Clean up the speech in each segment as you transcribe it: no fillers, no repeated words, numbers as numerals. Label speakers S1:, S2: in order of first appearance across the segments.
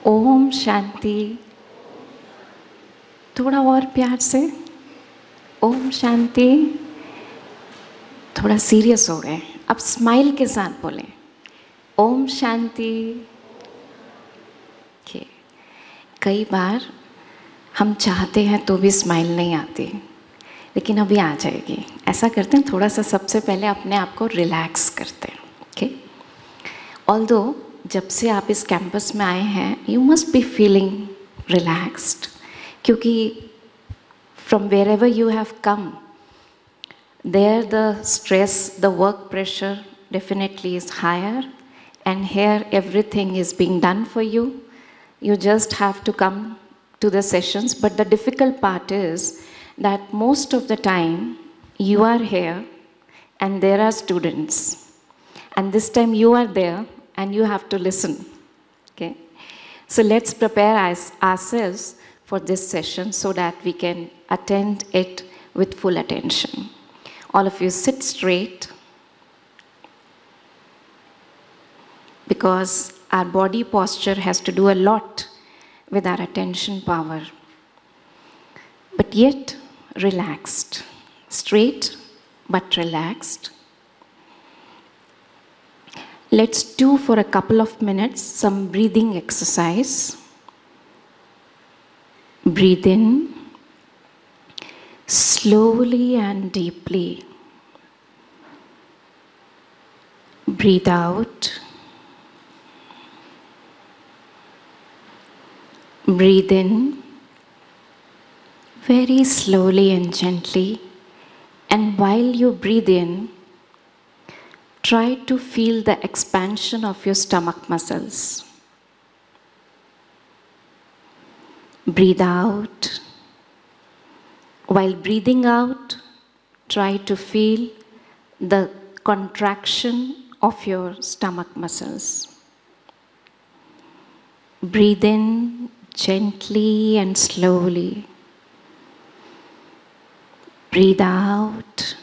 S1: ओम शांति। थोड़ा और प्यार से। ओम शांति। थोड़ा सीरियस हो गए, अब स्माइल के साथ बोलें। ओम शांति। कई बार हम चाहते हैं तो भी स्माइल नहीं आती, लेकिन अभी आ जाएगी। ऐसा करते हैं, थोड़ा सा सबसे पहले अपने आप को रिलैक्स करते हैं। ओके, ऑल्दो जब से आप इस कैंपस में आए हैं, you must be feeling relaxed, क्योंकि from wherever you have come, there the stress, the work pressure definitely is higher, and here everything is being done for you. You just have to come to the sessions, but the difficult part is that most of the time you are here and there are students, and this time you are there and you have to listen. Okay, so let's prepare ourselves for this session so that we can attend it with full attention. All of you sit straight, because our body posture has to do a lot with our attention power, but yet relaxed. Straight but relaxed. Let's do for a couple of minutes some breathing exercise. Breathe in slowly and deeply. Breathe out. Breathe in very slowly and gently. And while you breathe in, try to feel the expansion of your stomach muscles. Breathe out. While breathing out, try to feel the contraction of your stomach muscles. Breathe in gently and slowly. Breathe out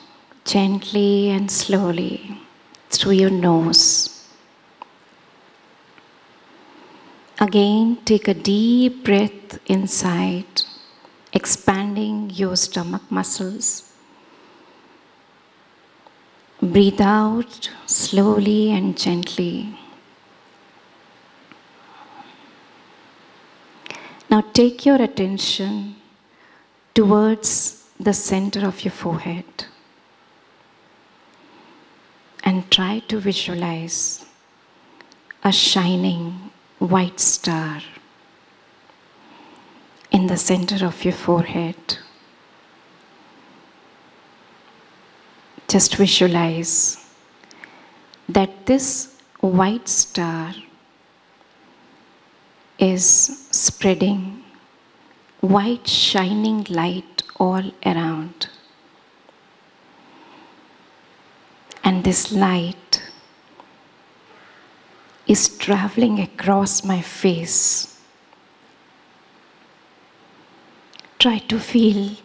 S1: gently and slowly through your nose. Again, take a deep breath inside, expanding your stomach muscles. Breathe out slowly and gently. Now take your attention towards the center of your forehead and try to visualize a shining white star in the center of your forehead. Just visualize that this white star is spreading white shining light all around. And this light is traveling across my face. Try to feel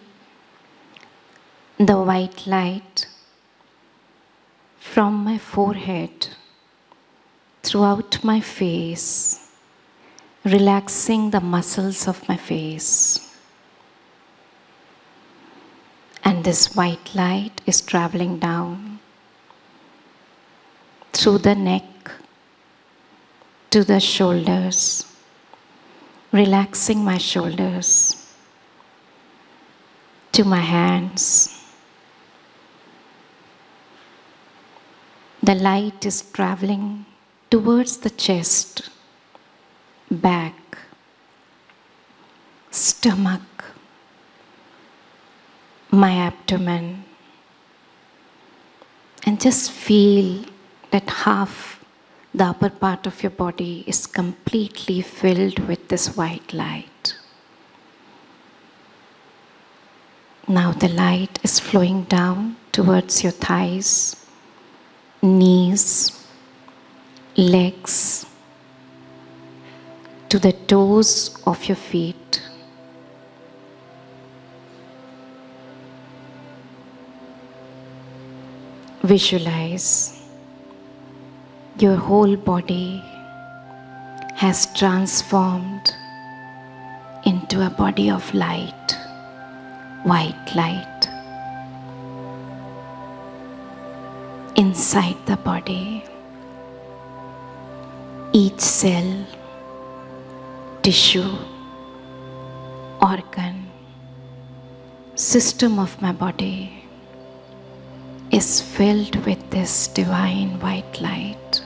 S1: the white light from my forehead throughout my face, relaxing the muscles of my face. And this white light is traveling down through the neck to the shoulders, relaxing my shoulders, to my hands. The light is traveling towards the chest, back, stomach, my abdomen, and just feel that half the upper part of your body is completely filled with this white light. Now the light is flowing down towards your thighs, knees, legs, to the toes of your feet. Visualize your whole body has transformed into a body of light, white light. Inside the body, each cell, tissue, organ, system of my body is filled with this divine white light.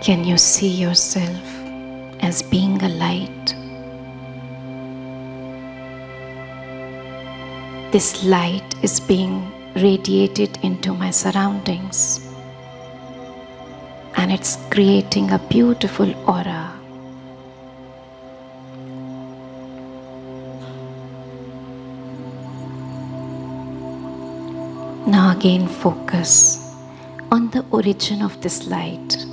S1: Can you see yourself as being a light? This light is being radiated into my surroundings, and it's creating a beautiful aura. Now again focus on the origin of this light,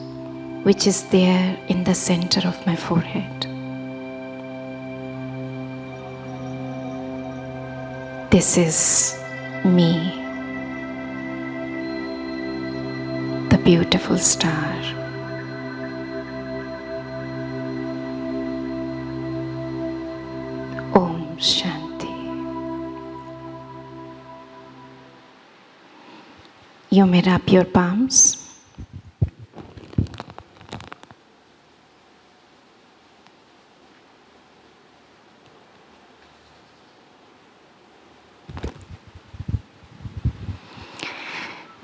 S1: which is there in the center of my forehead. This is me, the beautiful star. Om Shanti. You may wrap your palms.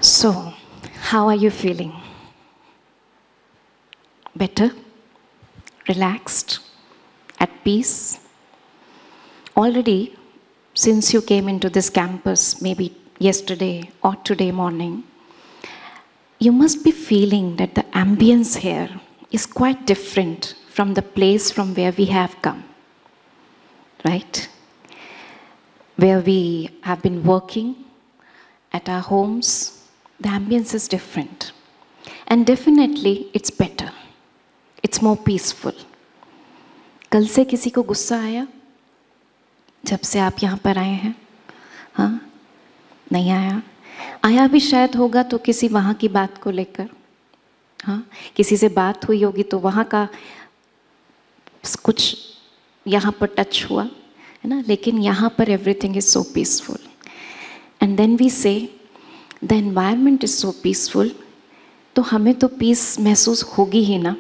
S1: So, how are you feeling? Better? Relaxed? At peace? Already, since you came into this campus, maybe yesterday or today morning, you must be feeling that the ambience here is quite different from the place from where we have come, right? Where we have been working at our homes, the ambience is different. And definitely, it's better. It's more peaceful. कल से किसी को गुस्सा आया? जब से आप यहाँ पर आए हैं? हाँ? नहीं आया? आया भी शायद होगा तो किसी वहाँ की बात को लेकर. हाँ? किसी से बात हुई होगी तो वहाँ का कुछ यहाँ पर टच हुआ, है ना? लेकिन यहाँ पर everything is so peaceful. And then we say, the environment is so peaceful, तो हमें तो peace महसूस होगी ही ना.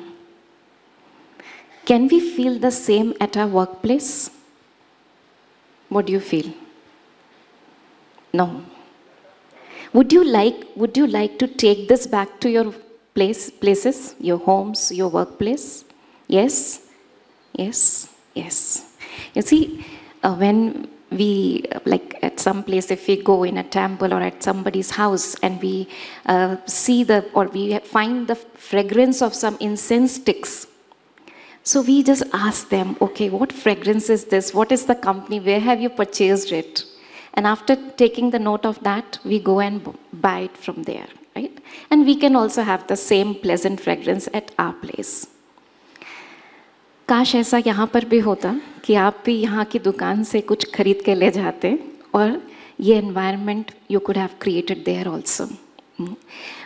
S1: Can we feel the same at our workplace? What do you feel? No. Would you like to take this back to your places, your homes, your workplace? Yes? Yes? Yes. You see, when we, like at some place, if we go in a temple or at somebody's house and we we find the fragrance of some incense sticks, so we just ask them, okay, what fragrance is this? What is the company? Where have you purchased it? And after taking the note of that, we go and buy it from there, right? And we can also have the same pleasant fragrance at our place. काश ऐसा यहाँ पर भी होता कि आप भी यहाँ की दुकान से कुछ खरीद के ले जाते और ये environment you could have created there also.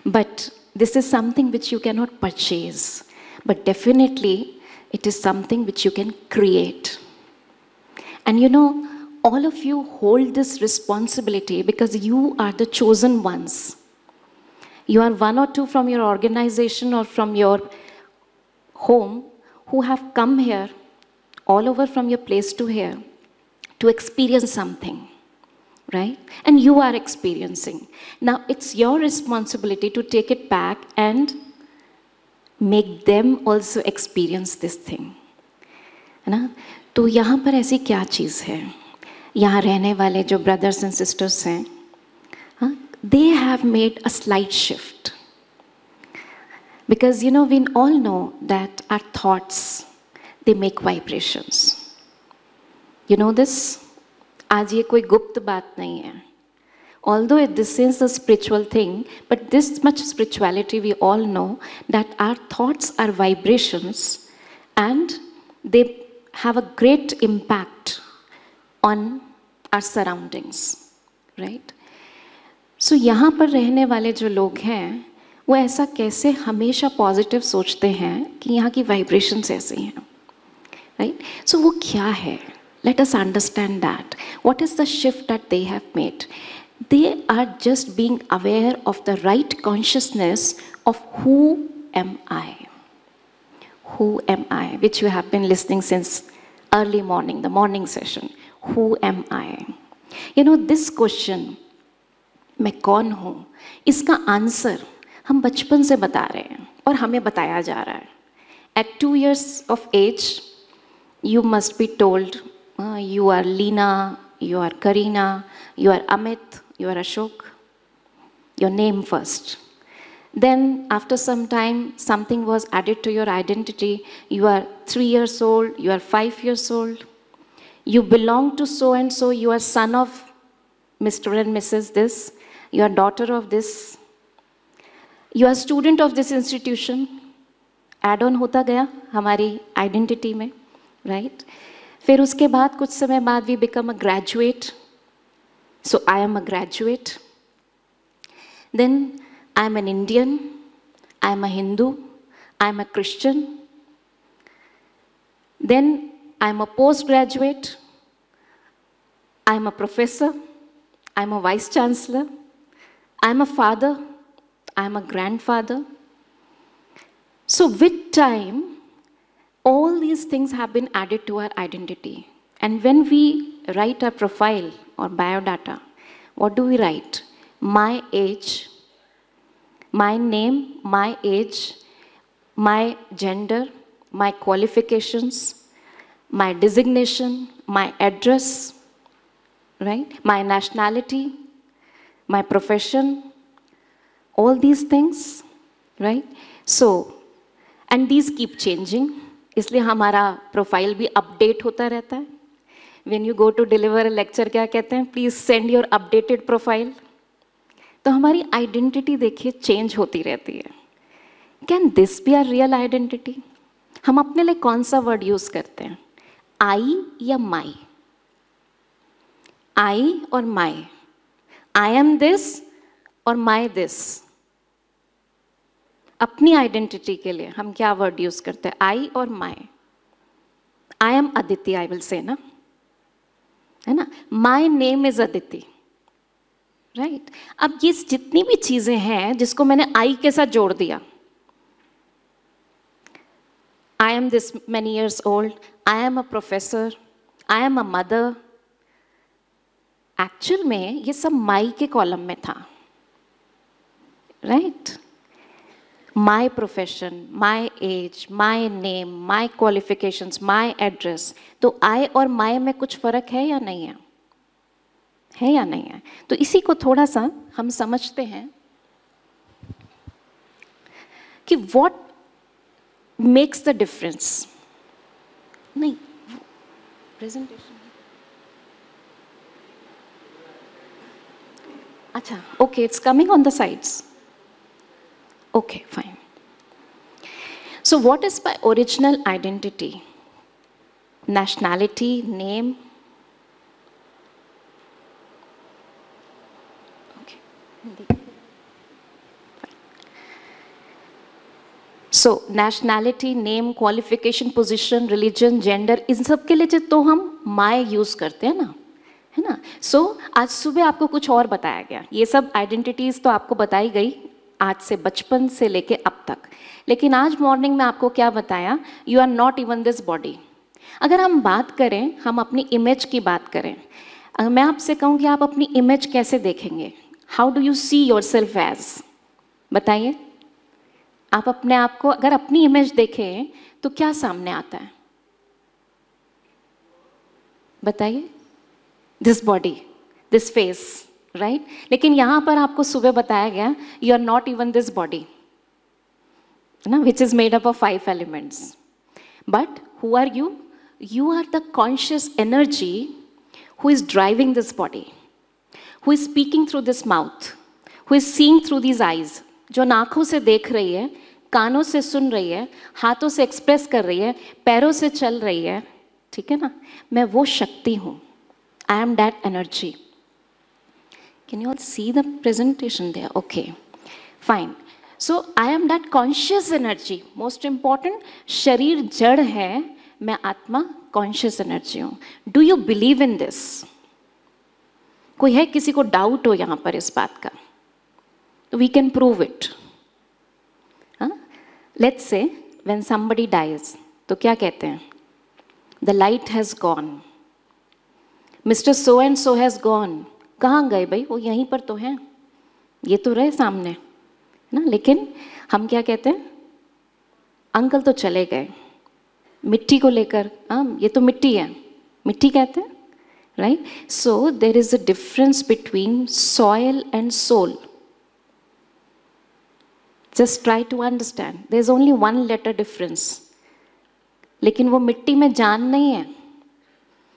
S1: But this is something which you cannot purchase. But definitely it is something which you can create. And you know, all of you hold this responsibility because you are the chosen ones. You are one or two from your organization or from your home who have come here, all over from your place to here, to experience something, right? And you are experiencing. Now, it's your responsibility to take it back and make them also experience this thing. है ना? तो यहाँ पर ऐसी क्या चीज़ है? यहाँ रहने वाले जो brothers and sisters हैं, हाँ, they have made a slight shift. Because, you know, we all know that our thoughts, they make vibrations. You know this? आज ये कोई गुप्त बात नहीं है. Although this is a spiritual thing, but this much spirituality we all know that our thoughts are vibrations and they have a great impact on our surroundings, right? सो यहाँ पर रहने वाले जो लोग हैं वो ऐसा कैसे हमेशा पॉजिटिव सोचते हैं कि यहाँ की वाइब्रेशंस ऐसी हैं, राइट? सो वो क्या है? Let us understand that. What is the shift that they have made? They are just being aware of the right consciousness of who am I? Who am I? Which you have been listening since early morning, the morning session. Who am I? You know, this question, मैं कौन हूँ, इसका answer हम बचपन से बता रहे हैं और हमें बताया जा रहा है. At 2 years of age, you must be told, you are Leena, you are Karina, you are Amit, you are Ashok. Your name first. Then after some time, something was added to your identity. You are 3 years old, you are 5 years old. You belong to so and so, you are son of Mr. and Mrs. this, you are daughter of this. You are student of this institution. Add on होता गया हमारी identity में, right? फिर उसके बाद कुछ समय बाद we become a graduate. So I am a graduate. Then I am an Indian. I am a Hindu. I am a Christian. Then I am a postgraduate. I am a professor. I am a vice chancellor. I am a father. I am a grandfather. So with time, all these things have been added to our identity. And when we write our profile or biodata, what do we write? My age, my name, my age, my gender, my qualifications, my designation, my address, right? My nationality, my profession, all these things, right? So, and these keep changing. इसलिए हमारा profile भी update होता रहता है. When you go to deliver a lecture, क्या कहते हैं? Please send your updated profile. तो हमारी आइडेंटिटी देखिए चेंज होती रहती है. Can this be our real identity? हम अपने लिए कौन सा वर्ड यूज करते हैं? I या my? I और my? I am this और my this? अपनी आइडेंटिटी के लिए हम क्या वर्ड यूज करते हैं? आई और my. I am Aditi, I will say ना, है ना? My name is Aditi, right? अब ये जितनी भी चीजें हैं जिसको मैंने आई के साथ जोड़ दिया, I am this many years old, I am a professor, I am a mother, actual में ये सब माई के कॉलम में था, right? My profession, my age, my name, my qualifications, my address. तो I और my में कुछ फर्क है या नहीं है? है या नहीं है? तो इसी को थोड़ा सा हम समझते हैं कि what makes the difference. नहीं, presentation. अच्छा, okay, it's coming on the sides. Okay, fine. So what is my original identity? Nationality, name. Okay. So nationality, name, qualification, position, religion, gender, इन सब के लिए तो हम my यूज करते हैं ना, है ना? So आज सुबह आपको कुछ और बताया गया. ये सब आइडेंटिटीज तो आपको बताई गई आज से, बचपन से लेके अब तक. लेकिन आज मॉर्निंग में आपको क्या बताया? You are not even this body. अगर हम बात करें, हम अपनी इमेज की बात करें, अगर मैं आपसे कहूँ कि आप अपनी इमेज कैसे देखेंगे, how do you see yourself as? बताइए. आप अपने आप को अगर अपनी इमेज देखें तो क्या सामने आता है? बताइए. This body, this face, right? लेकिन यहां पर आपको सुबह बताया गया you are not even this body, ना, which is made up of 5 elements. But who are you? You are the conscious energy who is driving this body, who is speaking through this mouth, who is seeing through this eyes. जो आंखों से देख रही है, कानों से सुन रही है, हाथों से एक्सप्रेस कर रही है, पैरों से चल रही है, ठीक है ना? मैं वो शक्ति हूं. I am that energy. Can you all see the presentation there? Okay, fine. So I am that conscious energy. Most important, शरीर जड़ है, मैं आत्मा conscious energy हूँ. Do you believe in this? कोई है किसी को डाउट हो यहाँ पर इस बात का? तो we can prove it. Let's say when somebody dies, तो क्या कहते हैं? The light has gone. Mr. So and so has gone. कहाँ गए भाई? वो यहीं पर तो हैं. ये तो रहे सामने, ना? लेकिन हम क्या कहते हैं? अंकल तो चले गए. मिट्टी को लेकर, ये तो मिट्टी है. मिट्टी कहते हैं, right? So there is a difference between soil and soul. Just try to understand. There is only one letter difference. लेकिन वो मिट्टी में जान नहीं है.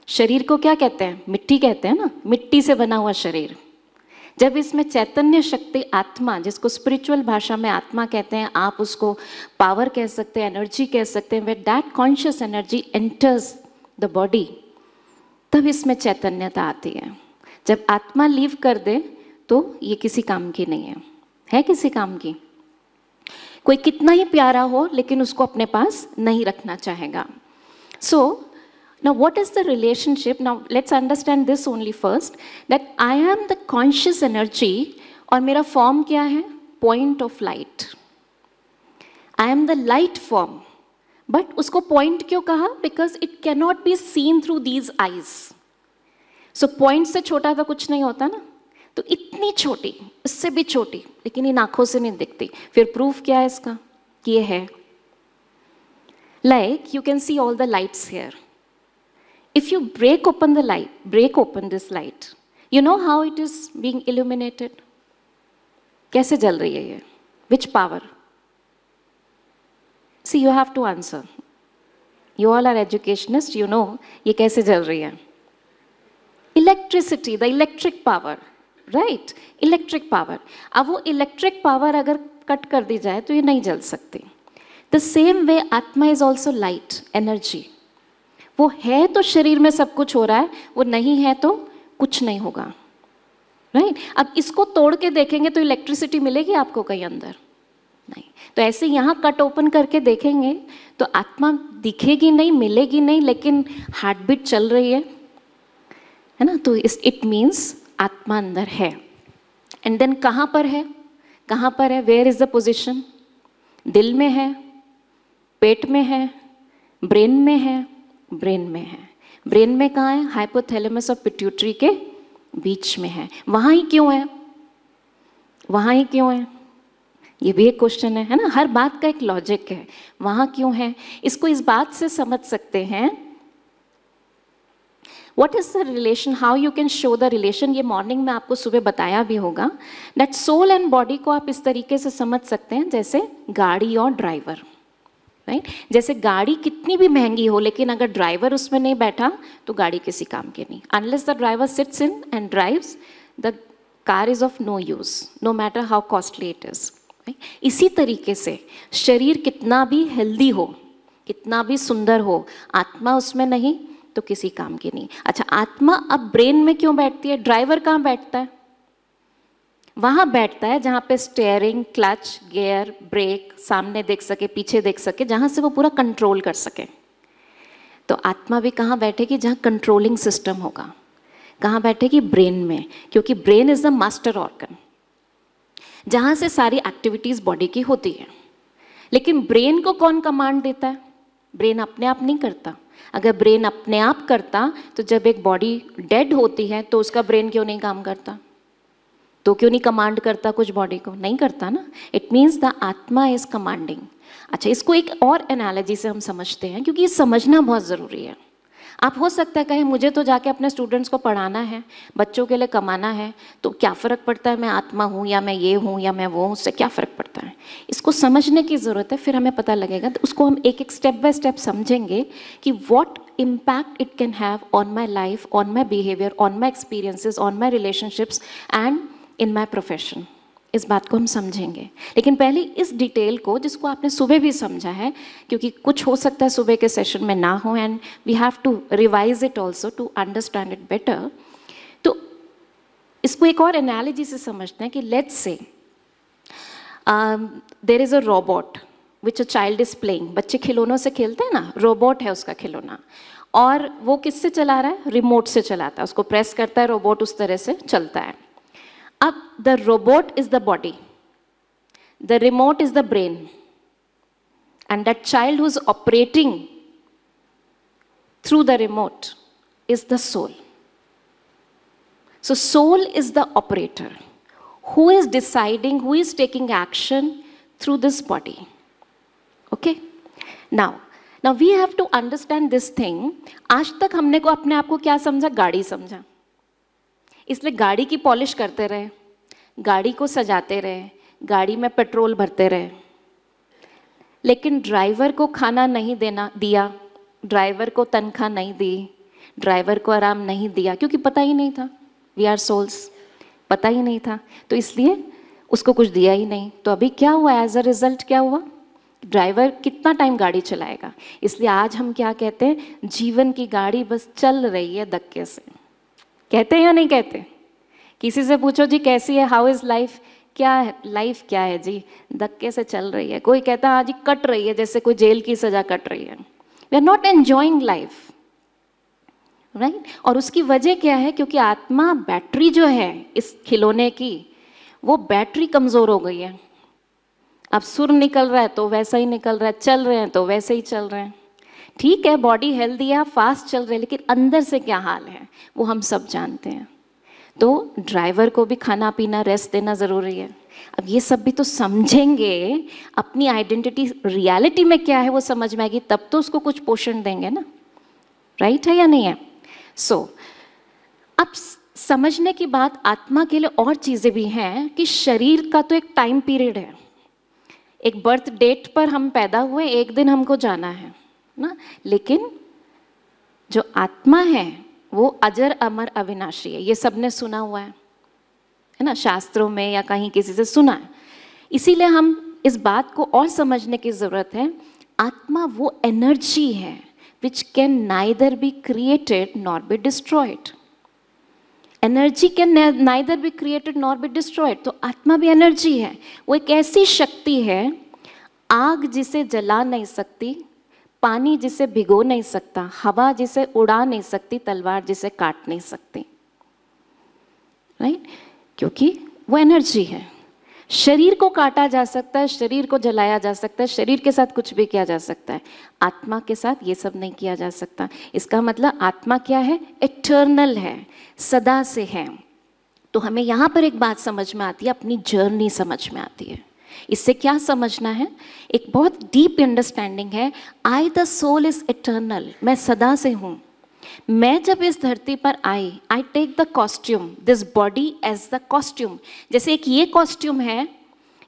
S1: शरीर को क्या कहते हैं? मिट्टी कहते हैं ना, मिट्टी से बना हुआ शरीर. जब इसमें चैतन्य शक्ति आत्मा, जिसको स्पिरिचुअल भाषा में आत्मा कहते हैं, आप उसको पावर कह सकते हैं, एनर्जी कह सकते हैं, when that conscious energy enters the body, तब इसमें चैतन्यता आती है. जब आत्मा लीव कर दे तो ये किसी काम की नहीं है. है किसी काम की? कोई कितना ही प्यारा हो लेकिन उसको अपने पास नहीं रखना चाहेगा. So now what is the relationship? Now let's understand this only first, that I am the conscious energy और मेरा form क्या है? Point of light. I am the light form. But उसको point क्यों कहा? Because it cannot be seen through these eyes. So point से छोटा तो कुछ नहीं होता ना. तो इतनी छोटी, इससे भी छोटी, लेकिन इन आंखों से नहीं दिखती. फिर प्रूफ क्या है इसका? कि ये है. Like you can see all the lights here. If you break open the light, break open this light, you know how it is being illuminated? कैसे जल रही है ये? Which power? See, you have to answer. You all are educationists, you know ये कैसे जल रही है? Electricity, the electric power, right? Electric power. अब वो electric power अगर कट कर दी जाए तो ये नहीं जल सकती. The same way आत्मा is also light, energy. वो है तो शरीर में सब कुछ हो रहा है, वो नहीं है तो कुछ नहीं होगा, राइट? अब इसको तोड़ के देखेंगे तो इलेक्ट्रिसिटी मिलेगी आपको कहीं अंदर? नहीं. तो ऐसे यहाँ कट ओपन करके देखेंगे तो आत्मा दिखेगी नहीं, मिलेगी नहीं, लेकिन हार्ट बीट चल रही है ना? तो इट मीन्स आत्मा अंदर है. एंड देन कहाँ पर है? कहाँ पर है? Where is the position? दिल में है, पेट में है, ब्रेन में है. ब्रेन में है. ब्रेन में कहाँ है? हाइपोथैलेमस और पिट्यूटरी के बीच में है. वहाँ ही क्यों है? वहाँ ही क्यों है? ये भी एक क्वेश्चन है ना? हर बात का एक लॉजिक है. वहाँ क्यों है? इसको इस बात से समझ सकते हैं. What is the relation? How you can show the relation? ये मॉर्निंग में आपको सुबह बताया भी होगा. That soul and body को आप इस तरीके से समझ सकते हैं जैसे गाड़ी और ड्राइवर, राइट? जैसे गाड़ी कितनी भी महंगी हो लेकिन अगर ड्राइवर उसमें नहीं बैठा तो गाड़ी किसी काम की नहीं. Unless the driver sits in and drives, the car is of no use, no matter how costly it is. इसी तरीके से शरीर कितना भी हेल्दी हो, कितना भी सुंदर हो, आत्मा उसमें नहीं तो किसी काम की नहीं. अच्छा, आत्मा अब ब्रेन में क्यों बैठती है? ड्राइवर कहाँ बैठता है? वहाँ बैठता है जहाँ पे स्टीयरिंग, क्लच, गियर, ब्रेक, सामने देख सके, पीछे देख सके, जहाँ से वो पूरा कंट्रोल कर सके. तो आत्मा भी कहाँ बैठेगी? जहाँ कंट्रोलिंग सिस्टम होगा. कहाँ बैठेगी? ब्रेन में, क्योंकि brain is the master organ, जहाँ से सारी एक्टिविटीज बॉडी की होती है. लेकिन ब्रेन को कौन कमांड देता है? ब्रेन अपने आप नहीं करता. अगर ब्रेन अपने आप करता तो जब एक बॉडी डेड होती है तो उसका ब्रेन क्यों नहीं काम करता? तो क्यों नहीं कमांड करता कुछ बॉडी को? नहीं करता ना. इट मीन्स द आत्मा इज कमांडिंग. अच्छा, इसको एक और एनालॉजी से हम समझते हैं क्योंकि ये समझना बहुत ज़रूरी है. आप हो सकता है कहें मुझे तो जाके अपने स्टूडेंट्स को पढ़ाना है, बच्चों के लिए कमाना है, तो क्या फ़र्क पड़ता है मैं आत्मा हूँ या मैं ये हूँ या मैं वो हूँ, उससे क्या फ़र्क पड़ता है? इसको समझने की ज़रूरत है, फिर हमें पता लगेगा. तो उसको हम एक एक स्टेप बाय स्टेप समझेंगे कि what impact it can have on my life, on my behaviour, on my experiences, on my relationships and in my profession. इस बात को हम समझेंगे. लेकिन पहले इस डिटेल को, जिसको आपने सुबह भी समझा है, क्योंकि कुछ हो सकता है सुबह के सेशन में ना हो, and we have to revise it also to understand it better. तो इसको एक और एनालॉजी से समझते हैं कि let's say there is a robot which a child is playing, बच्चे खिलौनों से खेलते हैं ना, रोबोट है उसका खिलौना, और वो किससे चला रहा है? रिमोट से चलाता है, उसको प्रेस करता है, रोबोट उस तरह से चलता है। अब the robot is the body, the remote is the brain, and that child who's operating through the remote is the soul. So soul is the operator who is deciding, who is taking action through this body. Okay? Now we have to understand this thing. आज तक हमने को अपने आप को क्या समझा? गाड़ी समझा, इसलिए गाड़ी की पॉलिश करते रहे, गाड़ी को सजाते रहे, गाड़ी में पेट्रोल भरते रहे, लेकिन ड्राइवर को खाना नहीं दिया, ड्राइवर को तनख्वाह नहीं दी, ड्राइवर को आराम नहीं दिया, क्योंकि पता ही नहीं था, वी आर सोल्स, पता ही नहीं था, तो इसलिए उसको कुछ दिया ही नहीं। तो अभी क्या हुआ? एज अ रिजल्ट क्या हुआ? ड्राइवर कितना टाइम गाड़ी चलाएगा? इसलिए आज हम क्या कहते हैं? जीवन की गाड़ी बस चल रही है धक्के से। कहते हैं या नहीं कहते? किसी से पूछो जी कैसी है, हाउ इज लाइफ, क्या है लाइफ, क्या है जी? धक्के से चल रही है। कोई कहता है हाँ जी कट रही है, जैसे कोई जेल की सजा कट रही है। We are not enjoying life, right? और उसकी वजह क्या है? क्योंकि आत्मा बैटरी जो है इस खिलौने की, वो बैटरी कमजोर हो गई है। अब सुर निकल रहा है तो वैसा ही निकल रहा है, चल रहे हैं तो वैसे ही चल रहे हैं। ठीक है, बॉडी हेल्दी है, फास्ट चल रहे हैं, लेकिन अंदर से क्या हाल है वो हम सब जानते हैं। तो ड्राइवर को भी खाना पीना रेस्ट देना ज़रूरी है। अब ये सब भी तो समझेंगे, अपनी आइडेंटिटी रियलिटी में क्या है वो समझ में आएगी, तब तो उसको कुछ पोषण देंगे ना, राइट है या नहीं है? सो अब समझने की बात आत्मा के लिए और चीज़ें भी हैं कि शरीर का तो एक टाइम पीरियड है, एक बर्थ डेट पर हम पैदा हुए, एक दिन हमको जाना है ना, लेकिन जो आत्मा है वो अजर अमर अविनाशी है। ये सबने सुना हुआ है ना, शास्त्रों में या कहीं किसी से सुना है। इसीलिए हम इस बात को और समझने की ज़रूरत है। आत्मा वो एनर्जी है which can neither be created nor be destroyed. Energy can neither be created nor be destroyed. तो आत्मा भी एनर्जी है, वो एक ऐसी शक्ति है, आग जिसे जला नहीं सकती, पानी जिसे भिगो नहीं सकता, हवा जिसे उड़ा नहीं सकती, तलवार जिसे काट नहीं सकती, राइट? क्योंकि वो एनर्जी है। शरीर को काटा जा सकता है, शरीर को जलाया जा सकता है, शरीर के साथ कुछ भी किया जा सकता है, आत्मा के साथ ये सब नहीं किया जा सकता। इसका मतलब आत्मा क्या है? इटर्नल है, सदा से है। तो हमें यहाँ पर एक बात समझ में आती है, अपनी जर्नी समझ में आती है। इससे क्या समझना है? एक बहुत डीप अंडरस्टैंडिंग है, I the soul is eternal, मैं सदा से हूँ। मैं जब इस धरती पर आई, I take the costume, this body as the costume. जैसे एक ये कॉस्ट्यूम है,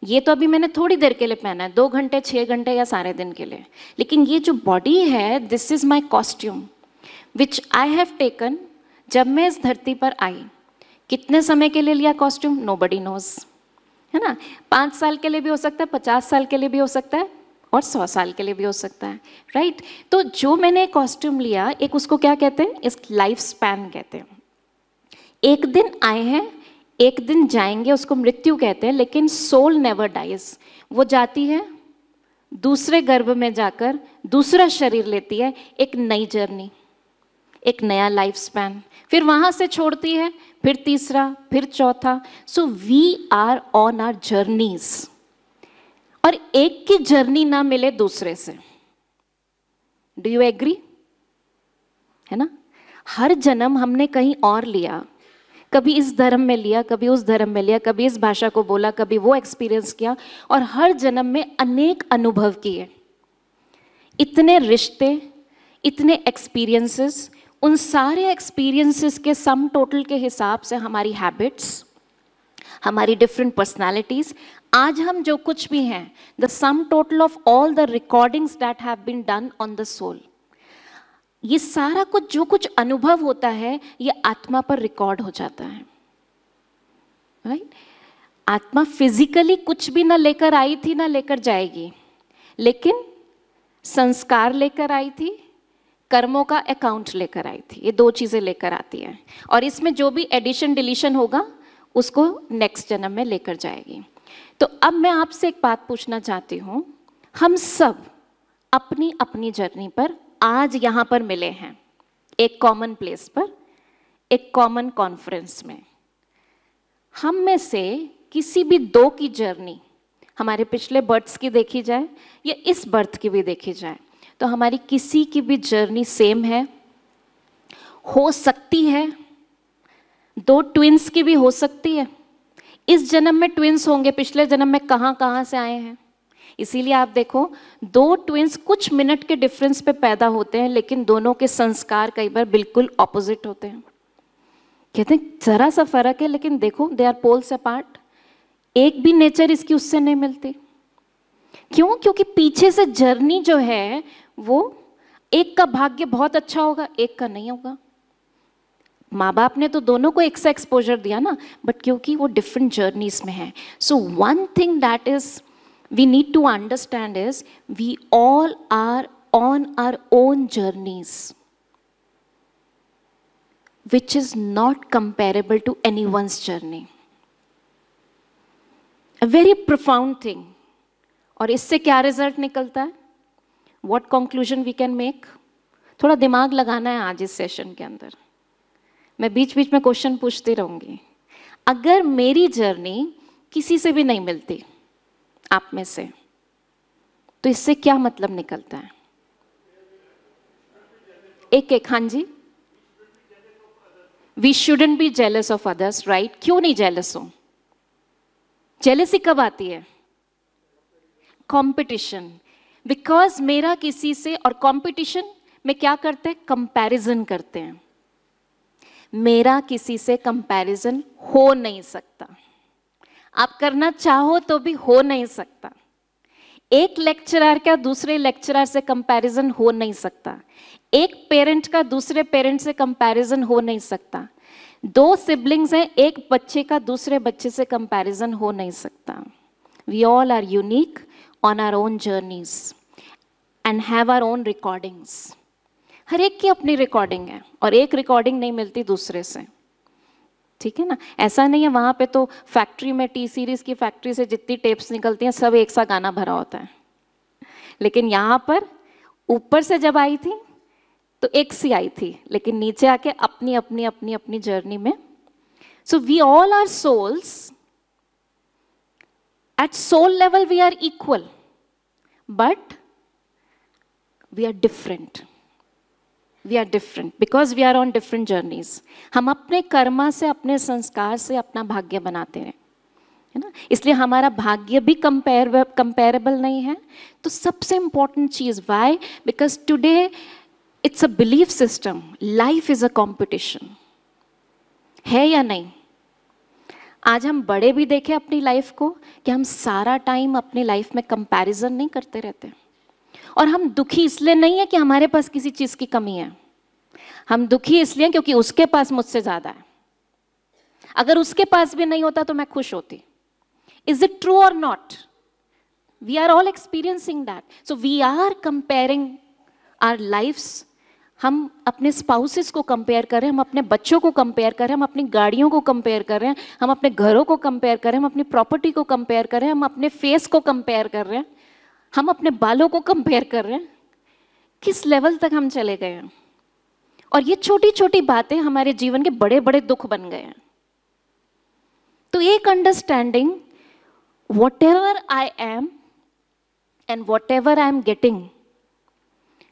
S1: ये तो अभी मैंने थोड़ी देर के लिए पहना है, 2 घंटे 6 घंटे या सारे दिन के लिए, लेकिन ये जो बॉडी है, this is my costume which I have taken. जब मैं इस धरती पर आई, कितने समय के लिए लिया कॉस्ट्यूम? नोबडी नोज, है ना? 5 साल के लिए भी हो सकता है, 50 साल के लिए भी हो सकता है, और 100 साल के लिए भी हो सकता है, राइट? तो जो मैंने कॉस्ट्यूम लिया, एक उसको क्या कहते हैं? इस लाइफ स्पैन कहते हैं। एक दिन आए हैं, एक दिन जाएंगे, उसको मृत्यु कहते हैं, लेकिन सोल नेवर डाइज। वो जाती है, दूसरे गर्भ में जाकर दूसरा शरीर लेती है, एक नई जर्नी, एक नया लाइफ स्पैन, फिर वहाँ से छोड़ती है, फिर तीसरा, फिर चौथा। So we are on our journeys, और एक की जर्नी ना मिले दूसरे से। Do you agree? है ना? हर जन्म हमने कहीं और लिया, कभी इस धर्म में लिया, कभी उस धर्म में लिया, कभी इस भाषा को बोला, कभी वो एक्सपीरियंस किया, और हर जन्म में अनेक अनुभव किए, इतने रिश्ते, इतने एक्सपीरियंसेस। उन सारे एक्सपीरियंसेस के सम टोटल के हिसाब से हमारी हैबिट्स, हमारी डिफरेंट पर्सनालिटीज, आज हम जो कुछ भी हैं, the sum total of all the recordings that have been done on the soul, ये सारा कुछ जो कुछ अनुभव होता है, ये आत्मा पर रिकॉर्ड हो जाता है, राइट? आत्मा फिजिकली कुछ भी ना लेकर आई थी, ना लेकर जाएगी, लेकिन संस्कार लेकर आई थी, कर्मों का अकाउंट लेकर आई थी। ये 2 चीज़ें लेकर आती है, और इसमें जो भी एडिशन डिलीशन होगा उसको नेक्स्ट जन्म में लेकर जाएगी। तो अब मैं आपसे एक बात पूछना चाहती हूँ, हम सब अपनी अपनी जर्नी पर आज यहाँ पर मिले हैं, एक कॉमन प्लेस पर, एक कॉमन कॉन्फ्रेंस में। हम में से किसी भी दो की जर्नी, हमारे पिछले बर्थ्स की देखी जाए या इस बर्थ की भी देखी जाए, तो हमारी किसी की भी जर्नी सेम है, हो सकती है, दो ट्विंस की भी हो सकती है। इस जन्म में ट्विंस होंगे, पिछले जन्म में कहाँ कहाँ से आए हैं। इसीलिए आप देखो, दो ट्विंस कुछ मिनट के डिफरेंस पे पैदा होते हैं, लेकिन दोनों के संस्कार कई बार बिल्कुल ऑपोजिट होते हैं। कहते हैं जरा सा फर्क है, लेकिन देखो दे आर पोल्स अपार्ट। एक भी नेचर इसकी उससे नहीं मिलती। क्यों? क्योंकि पीछे से जर्नी जो है वो एक का भाग्य बहुत अच्छा होगा, एक का नहीं होगा। माँ बाप ने तो दोनों को एक सा एक्सपोजर दिया ना, बट क्योंकि वो डिफरेंट जर्नीज में है। So one thing that is we need to understand is we all are on our own journeys which is not comparable to anyone's journey. A very profound thing. और इससे क्या result निकलता है? What conclusion we can make? थोड़ा दिमाग लगाना है आज इस सेशन के अंदर। मैं बीच बीच में क्वेश्चन पूछती रहूंगी। अगर मेरी जर्नी किसी से भी नहीं मिलती, आप में से, तो इससे क्या मतलब निकलता है? एक एक, हाँ जी। We shouldn't be jealous of others, right? क्यों नहीं jealous हो? Jealousy कब आती है? Competition. Because मेरा किसी से, और competition में क्या करते हैं? Comparison करते हैं। मेरा किसी से comparison हो नहीं सकता। आप करना चाहो तो भी हो नहीं सकता। एक लेक्चरर का दूसरे लेक्चरर से कंपैरिजन हो नहीं सकता। एक पेरेंट का दूसरे पेरेंट से कंपैरिजन हो नहीं सकता। दो सिबलिंग्स हैं, एक बच्चे का दूसरे बच्चे से कंपैरिजन हो नहीं सकता। We all are unique on our own journeys and have our own recordings. हर एक की अपनी रिकॉर्डिंग है और एक रिकॉर्डिंग नहीं मिलती दूसरे से, ठीक है ना? ऐसा नहीं है वहाँ पे तो फैक्ट्री में, टी सीरीज की फैक्ट्री से जितनी टेप्स निकलती हैं सब एक सा गाना भरा होता है, लेकिन यहाँ पर ऊपर से जब आई थी तो एक सी आई थी, लेकिन नीचे आके अपनी अपनी अपनी अपनी जर्नी में। So we all are souls, at soul level we are equal, but we are different. We are different because we are on different journeys. हम अपने कर्मा से, अपने संस्कार से अपना भाग्य बनाते हैं, है ना? इसलिए हमारा भाग्य भी कंपेरेबल नहीं है। तो सबसे इम्पोर्टेंट चीज़, why? Because today it's a belief system, life is a competition, है या नहीं? आज हम बड़े भी देखें अपनी लाइफ को, कि हम सारा टाइम अपनी लाइफ में कंपैरिजन नहीं करते रहते। और हम दुखी इसलिए नहीं है कि हमारे पास किसी चीज़ की कमी है, हम दुखी इसलिए क्योंकि उसके पास मुझसे ज़्यादा है। अगर उसके पास भी नहीं होता तो मैं खुश होती। इज इट ट्रू और not? We are all experiencing that. So we are comparing our lifes. हम अपने स्पाउसेस को कंपेयर कर रहे हैं, हम अपने बच्चों को कंपेयर कर रहे हैं, हम अपनी गाड़ियों को कंपेयर कर रहे हैं, हम अपने घरों को कंपेयर कर रहे हैं, हम अपनी प्रॉपर्टी को कंपेयर कर रहे हैं, हम अपने फेस को कंपेयर कर रहे हैं, हम अपने बालों को कंपेयर कर रहे हैं। किस लेवल तक हम चले गए हैं? और ये छोटी छोटी बातें हमारे जीवन के बड़े बड़े दुख बन गए हैं। तो एक understanding, what ever I am and what ever I am getting,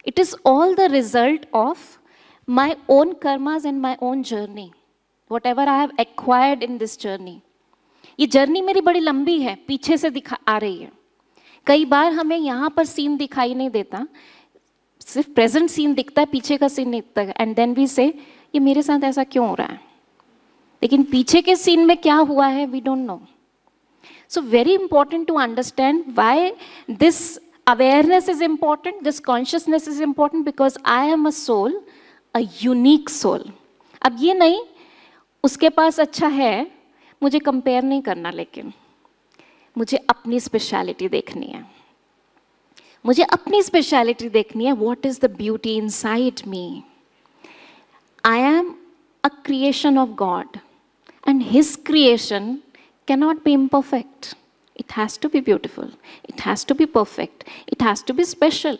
S1: it is all the result of my own karmas and my own journey, what ever I have acquired in this journey. ये journey मेरी बड़ी लंबी है, पीछे से दिखा आ रही है। कई बार हमें यहाँ पर सीन दिखाई नहीं देता, सिर्फ प्रेजेंट सीन दिखता है, पीछे का सीन नहीं दिखता है। एंड देन वी से, ये मेरे साथ ऐसा क्यों हो रहा है? लेकिन पीछे के सीन में क्या हुआ है, we don't know. So very important to understand why this awareness is important, this consciousness is important, because I am a soul, a unique soul. अब ये नहीं उसके पास अच्छा है, मुझे कंपेयर नहीं करना, लेकिन मुझे अपनी स्पेशलिटी देखनी है। मुझे अपनी स्पेशलिटी देखनी है। What is the beauty inside me? I am a creation of God And His creation cannot be imperfect. It has to be beautiful. It has to be perfect. It has to be special.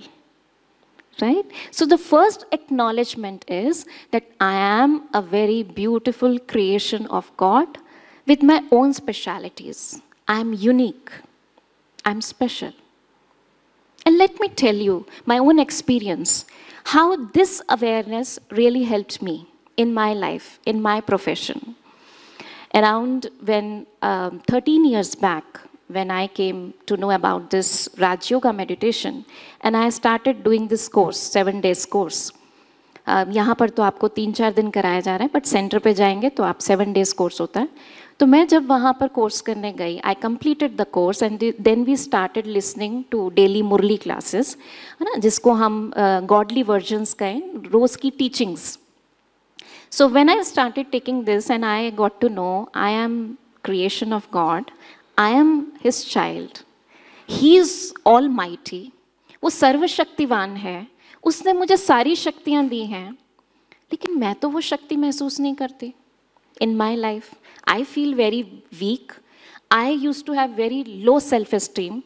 S1: Right? So the first acknowledgement is that I am a very beautiful creation of God with my own specialities. I am unique. I am special. And let me tell you my own experience, how this awareness really helped me in my life, in my profession. Around when 13 years back, when I came to know about this Raj Yoga meditation, and I started doing this course, 7 days course. यहाँ पर तो आपको 3-4 दिन कराया जा रहा है, but centre पे जाएंगे तो आप 7 days कोर्स होता है. तो मैं जब वहाँ पर कोर्स करने गई, I completed the course and then we started listening to daily Murli classes, है ना, जिसको हम गॉडली वर्जन्स कहें, रोज़ की teachings. So when I started taking this and I got to know I am creation of God, I am His child. He is almighty. वो सर्वशक्तिवान है. उसने मुझे सारी शक्तियाँ दी हैं, लेकिन मैं तो वो शक्ति महसूस नहीं करती. In my life, I feel very weak. I used to have very low self-esteem.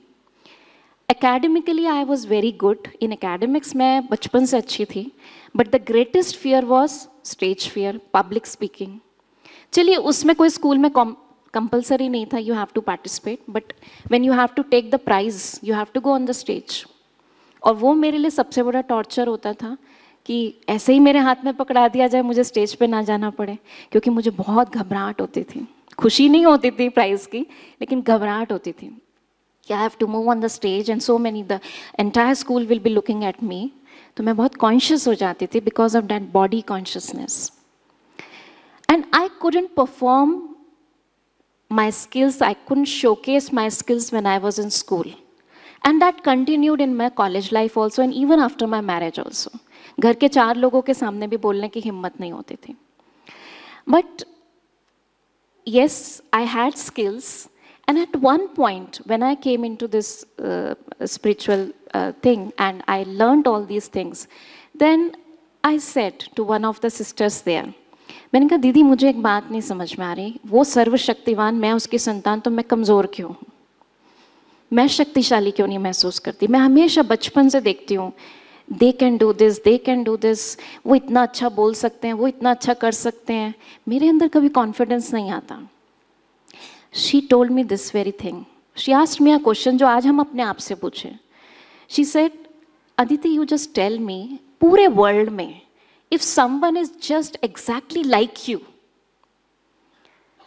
S1: Academically, I was very good. In academics, मैं बचपन से अच्छी थी. But the greatest fear was stage fear, public speaking. चलिए उसमें कोई स्कूल में compulsory नहीं था, you have to participate. But when you have to take the prize, you have to go on the stage. और वो मेरे लिए सबसे बड़ा torture होता था कि ऐसे ही मेरे हाथ में पकड़ा दिया जाए, मुझे स्टेज पे ना जाना पड़े, क्योंकि मुझे बहुत घबराहट होती थी. खुशी नहीं होती थी प्राइज़ की, लेकिन घबराहट होती थी. I have to move on the stage and so many, the entire school will be looking at me. तो मैं बहुत conscious हो जाती थी because of that body consciousness. And I couldn't perform my skills, I couldn't showcase my skills when I was in school. And that continued in my college life also and even after my marriage also. घर के 4 लोगों के सामने भी बोलने की हिम्मत नहीं होती थी. But yes, I had skills. And at one point, when I came into this spiritual thing and I learned all these things, then I said to one of the sisters there, मैंने कहा दीदी मुझे एक बात नहीं समझ में आ रही, वो सर्वशक्तिवान, मैं उसकी संतान, तो मैं कमज़ोर क्यों हूँ? मैं शक्तिशाली क्यों नहीं महसूस करती? मैं हमेशा बचपन से देखती हूँ, they can do this, they can do this, वो इतना अच्छा बोल सकते हैं, वो इतना अच्छा कर सकते हैं, मेरे अंदर कभी कॉन्फिडेंस नहीं आता. She told me this very thing. She asked me a question जो आज हम अपने आप से पूछें. She said, Aditi, you just tell me, पूरे world में, if someone is just exactly like you,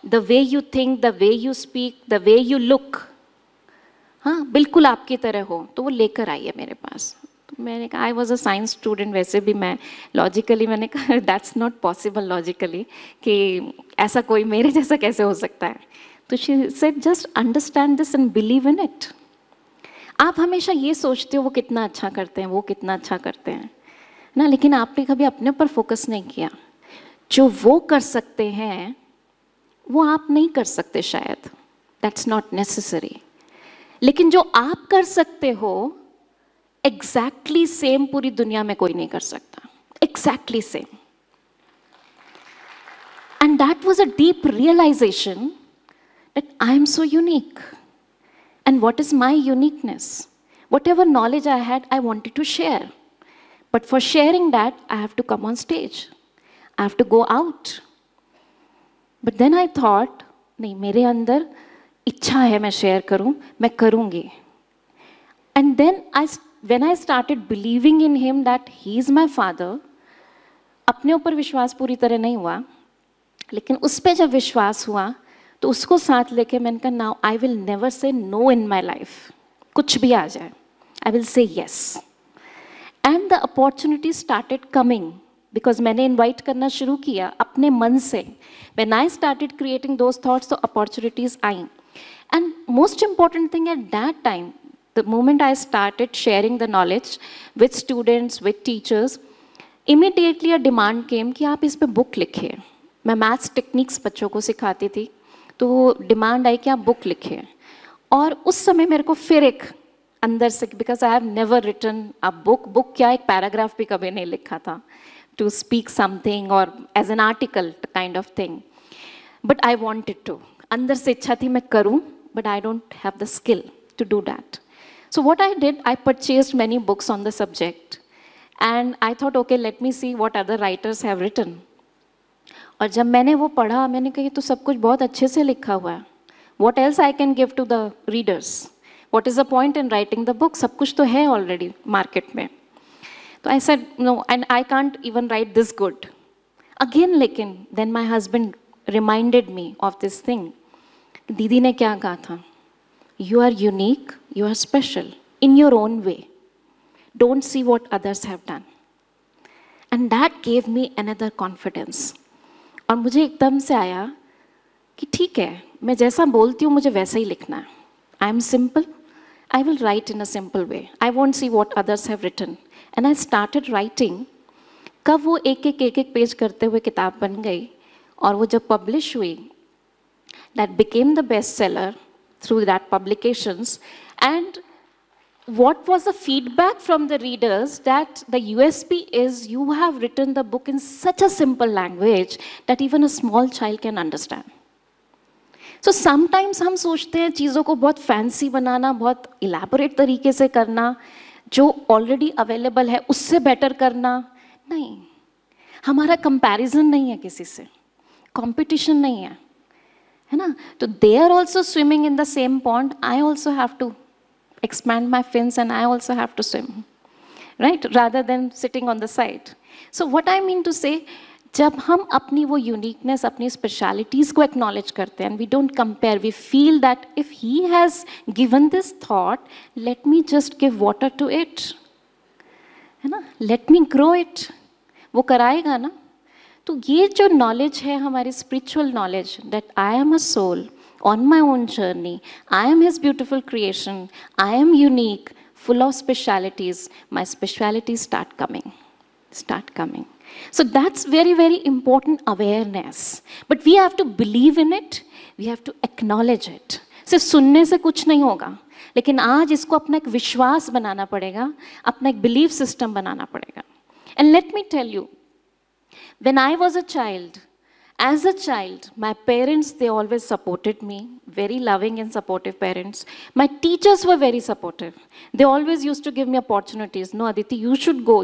S1: the way you think, the way you speak, the way you look, हाँ बिल्कुल आपकी तरह हो, तो वो लेकर आई है मेरे पास. तो मैंने कहा, I was a science student, वैसे भी मैं logically मैंने कहा that's not possible logically कि ऐसा कोई मेरे जैसा कैसे हो सकता है. तो she said, just understand this and believe in it. आप हमेशा ये सोचते हो वो कितना अच्छा करते हैं, वो कितना अच्छा करते हैं ना, लेकिन आपने कभी अपने ऊपर फोकस नहीं किया. जो वो कर सकते हैं वो आप नहीं कर सकते शायद, that's not necessary. लेकिन जो आप कर सकते हो exactly same पूरी दुनिया में कोई नहीं कर सकता. Exactly same. And that was a deep realization that I am so unique. And what is my uniqueness? Whatever knowledge I had, I wanted to share. But for sharing that, I have to come on stage. I have to go out. But then I thought, नहीं, मेरे अंदर इच्छा है मैं share करूं, मैं करूंगी. And then when I started believing in him that he is my father, अपने ऊपर विश्वास पूरी तरह नहीं हुआ, लेकिन उस पे जब विश्वास हुआ, तो उसको साथ लेके मैंने कहा now I will never say no in my life. कुछ भी आ जाए, I will say yes. And the opportunities started coming because मैंने invite करना शुरू किया अपने मन से. When I started creating those thoughts, the opportunities I. And most important thing at that time, the moment I started sharing the knowledge with students, with teachers, immediately a demand came कि आप इस पे book लिखिए. मैं maths techniques बच्चों को सिखाती थी, तो डिमांड आई कि आप बुक लिखें. और उस समय मेरे को फिर एक अंदर से, because I have never written a book क्या, एक पैराग्राफ भी कभी नहीं लिखा था टू स्पीक समथिंग और as an article kind of thing. But I wanted to, अंदर से इच्छा थी मैं करूँ, but I don't have the skill to do that. So what I did, I purchased many books on the subject and I thought, okay, let me see what other writers have written. और जब मैंने वो पढ़ा, मैंने कहा ये तो सब कुछ बहुत अच्छे से लिखा हुआ है. What else I can give to the readers? What is the point in writing the book? सब कुछ तो है already market में. तो I said no, and I can't even write this good. Again, लेकिन then my husband reminded me of this thing. दीदी ने क्या कहा था? You are unique, you are special in your own way. Don't see what others have done. And that gave me another confidence. और मुझे एकदम से आया कि ठीक है, मैं जैसा बोलती हूँ मुझे वैसा ही लिखना है. I am simple, I will write in a simple way. I won't see what others have written. And I started writing. कब वो एक एक पेज करते हुए किताब बन गई और वो जब पब्लिश हुई, that became the bestseller through that publications. And what was the feedback from the readers? That the USP is you have written the book in such a simple language that even a small child can understand. So sometimes हम सोचते हैं चीज़ों को बहुत fancy बनाना, बहुत elaborate तरीके से करना, जो already available है उससे better करना. नहीं, हमारा comparison नहीं है किसी से, competition नहीं है, है ना? तो they are also swimming in the same pond. I also have to expand my fins and I also have to swim, right? Rather than sitting on the side. So what I mean to say, जब हम अपनी वो uniqueness, अपनी specialities को acknowledge करते हैं, and we don't compare, we feel that if he has given this thought, let me just give water to it, है ना? Let me grow it. वो कराएगा ना? तो ये जो नॉलेज है हमारी spiritual knowledge, that I am a soul on my own journey, I am his beautiful creation, I am unique, full of specialities, my specialities start coming. So that's very, very important awareness. But we have to believe in it, we have to acknowledge it. सिर्फ सुनने से कुछ नहीं होगा, लेकिन आज इसको अपना एक विश्वास बनाना पड़ेगा, अपना एक बिलीफ सिस्टम बनाना पड़ेगा. And let me tell you, when I was a child, as a child, my parents, they always supported me, very loving and supportive parents. My teachers were very supportive. They always used to give me opportunities. No, Aditi, you should go,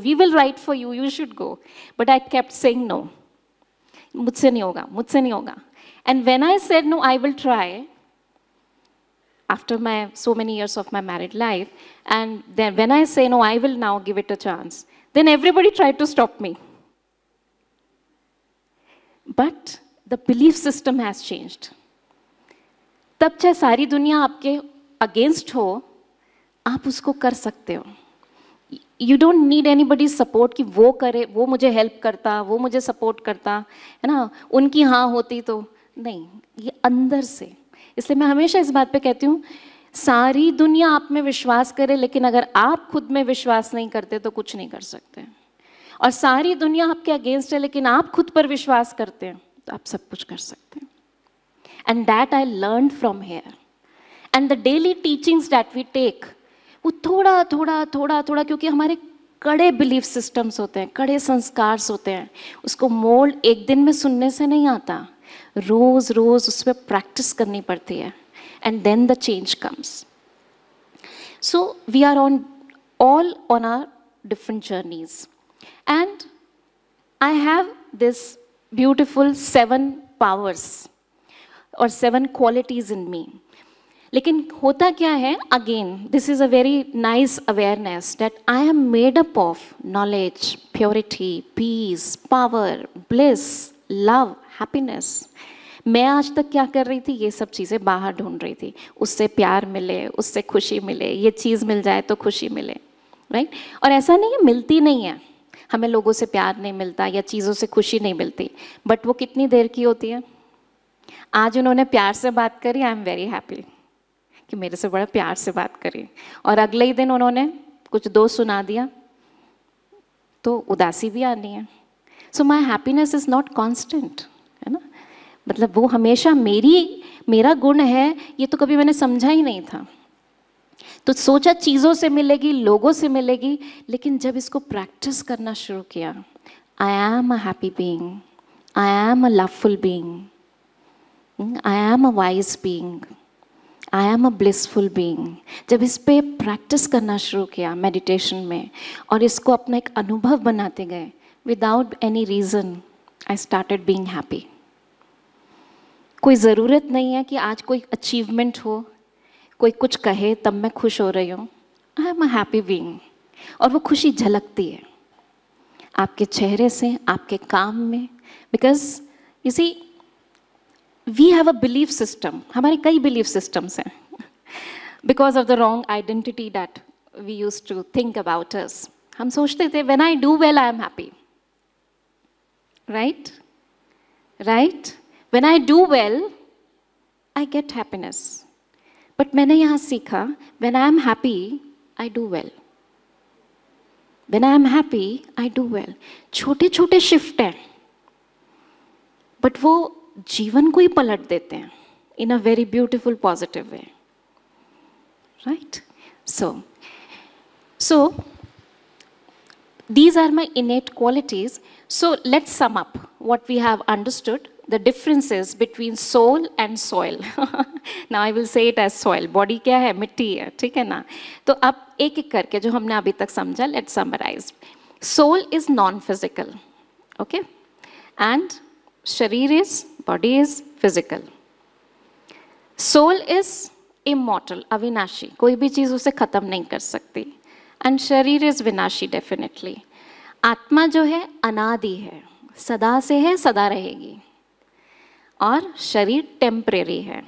S1: we will write for you, you should go. But I kept saying no. मुझसे नहीं होगा. And when I said no, I will try, after my so many years of my married life, and then when I say no, I will now give it a chance, then everybody tried to stop me. But the belief system has changed. तब चाहे सारी दुनिया आपके against हो, आप उसको कर सकते हो. You don't need anybody's support कि वो करे, वो मुझे help करता, वो मुझे support करता, है ना? उनकी हाँ होती तो नहीं, ये अंदर से. इसलिए मैं हमेशा इस बात पे कहती हूँ, सारी दुनिया आप में विश्वास करे, लेकिन अगर आप खुद में विश्वास नहीं करते तो कुछ नहीं कर सकते. और सारी दुनिया आपके अगेंस्ट है, लेकिन आप खुद पर विश्वास करते हैं तो आप सब कुछ कर सकते हैं. And that I learn from here. And the daily teachings that we take, वो थोड़ा थोड़ा, क्योंकि हमारे कड़े बिलीफ सिस्टम्स होते हैं, कड़े संस्कार होते हैं, उसको मोल्ड एक दिन में सुनने से नहीं आता, रोज रोज उस पर प्रैक्टिस करनी पड़ती है. And then the change comes. So we are all on our different journeys. And I have this beautiful 7 powers or 7 qualities in me. लेकिन होता क्या है, again, this is a very nice awareness that I am made up of knowledge, purity, peace, power, bliss, love, happiness. मैं आज तक क्या कर रही थी, ये सब चीज़ें बाहर ढूंढ रही थी. उससे प्यार मिले, उससे खुशी मिले, ये चीज़ मिल जाए तो खुशी मिले, राइट? और ऐसा नहीं है मिलती नहीं है, हमें लोगों से प्यार नहीं मिलता या चीज़ों से खुशी नहीं मिलती, बट वो कितनी देर की होती है. आज उन्होंने प्यार से बात करी, आई एम वेरी हैप्पी कि मेरे से बड़ा प्यार से बात करी, और अगले ही दिन उन्होंने कुछ दोस्त सुना दिया तो उदासी भी आनी है. So my happiness is not constant, है ना? मतलब वो हमेशा मेरा गुण है, ये तो कभी मैंने समझा ही नहीं था. तो सोचा चीज़ों से मिलेगी, लोगों से मिलेगी, लेकिन जब इसको प्रैक्टिस करना शुरू किया, आई am a happy being, I am a loveful being, I am a wise being, I am a blissful being. जब इस पे प्रैक्टिस करना शुरू किया मेडिटेशन में और इसको अपना एक अनुभव बनाते गए, without any reason I started being happy. कोई ज़रूरत नहीं है कि आज कोई अचीवमेंट हो, कोई कुछ कहे तब मैं खुश हो रही हूँ। आई एम अ हैप्पी बीइंग। और वो खुशी झलकती है आपके चेहरे से, आपके काम में। Because you see we have a belief system, हमारे कई बिलीफ सिस्टम्स हैं because of the wrong identity that we use to think about us. हम सोचते थे when I do well I am happy, right right, when I do well I get happiness. But मैंने यहाँ सीखा when I am happy I do well, when I am happy I do well. छोटे छोटे shift हैं but वो जीवन को ही पलट देते हैं in a very beautiful positive way, right? So these are my innate qualities. So let's sum up what we have understood, the differences between soul and soil. Now I will say it as soil. Body क्या है? मिट्टी है, ठीक है ना? तो अब एक एक करके जो हमने अभी तक समझा, let's summarize. Soul is non-physical, okay? And शरीर is, body is physical. Soul is immortal, अविनाशी, कोई भी चीज़ उसे ख़त्म नहीं कर सकती. And शरीर is विनाशी definitely. आत्मा जो है अनादि है, सदा से है, सदा रहेगी. और शरीर टेम्परेरी है.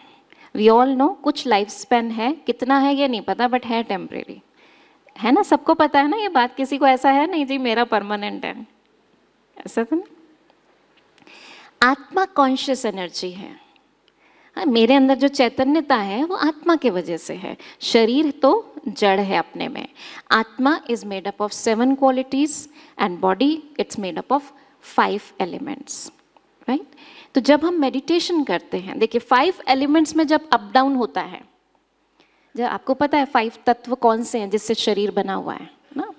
S1: वी ऑल नो कुछ लाइफ स्पैन है, कितना है ये नहीं पता बट है टेम्परेरी, है ना? सबको पता है ना ये बात? किसी को ऐसा है नहीं जी मेरा परमानेंट है, ऐसा तो नहीं. आत्मा कॉन्शियस एनर्जी है. हाँ, मेरे अंदर जो चैतन्यता है वो आत्मा के वजह से है. शरीर तो जड़ है अपने में. आत्मा is made up of 7 qualities and body it's made up of 5 elements, right? तो जब हम मेडिटेशन करते हैं, देखिए 5 एलिमेंट्स में जब अप डाउन होता है, जब आपको पता है 5 तत्व कौन से हैं जिससे शरीर बना हुआ है ना?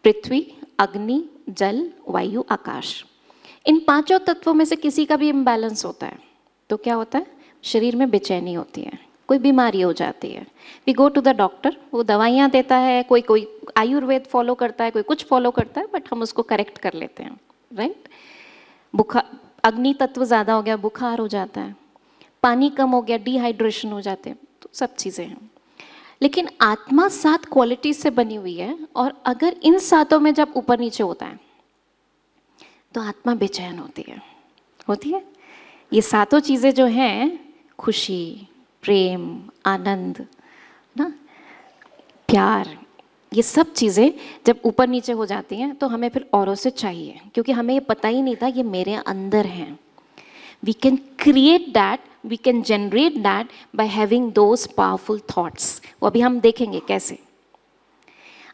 S1: पृथ्वी, अग्नि, जल, वायु, आकाश. इन 5 तत्वों में से किसी का भी इम्बैलेंस होता है तो क्या होता है? शरीर में बेचैनी होती है, कोई बीमारी हो जाती है. We go to the doctor, वो दवाइयाँ देता है, कोई कोई आयुर्वेद फॉलो करता है, कोई कुछ फॉलो करता है, बट हम उसको करेक्ट कर लेते हैं, राइट? बुखार, अग्नि तत्व ज़्यादा हो गया, बुखार हो जाता है. पानी कम हो गया, डिहाइड्रेशन हो जाते हैं. तो सब चीज़ें हैं. लेकिन आत्मा 7 क्वालिटीज से बनी हुई है और अगर इन 7 में जब ऊपर नीचे होता है तो आत्मा बेचैन होती है. होती है. ये 7 चीज़ें जो हैं, खुशी, प्रेम, आनंद ना, प्यार, ये सब चीज़ें जब ऊपर नीचे हो जाती हैं तो हमें फिर औरों से चाहिए, क्योंकि हमें ये पता ही नहीं था ये मेरे अंदर हैं. We can create that, we can generate that by having those powerful thoughts. वो अभी हम देखेंगे कैसे.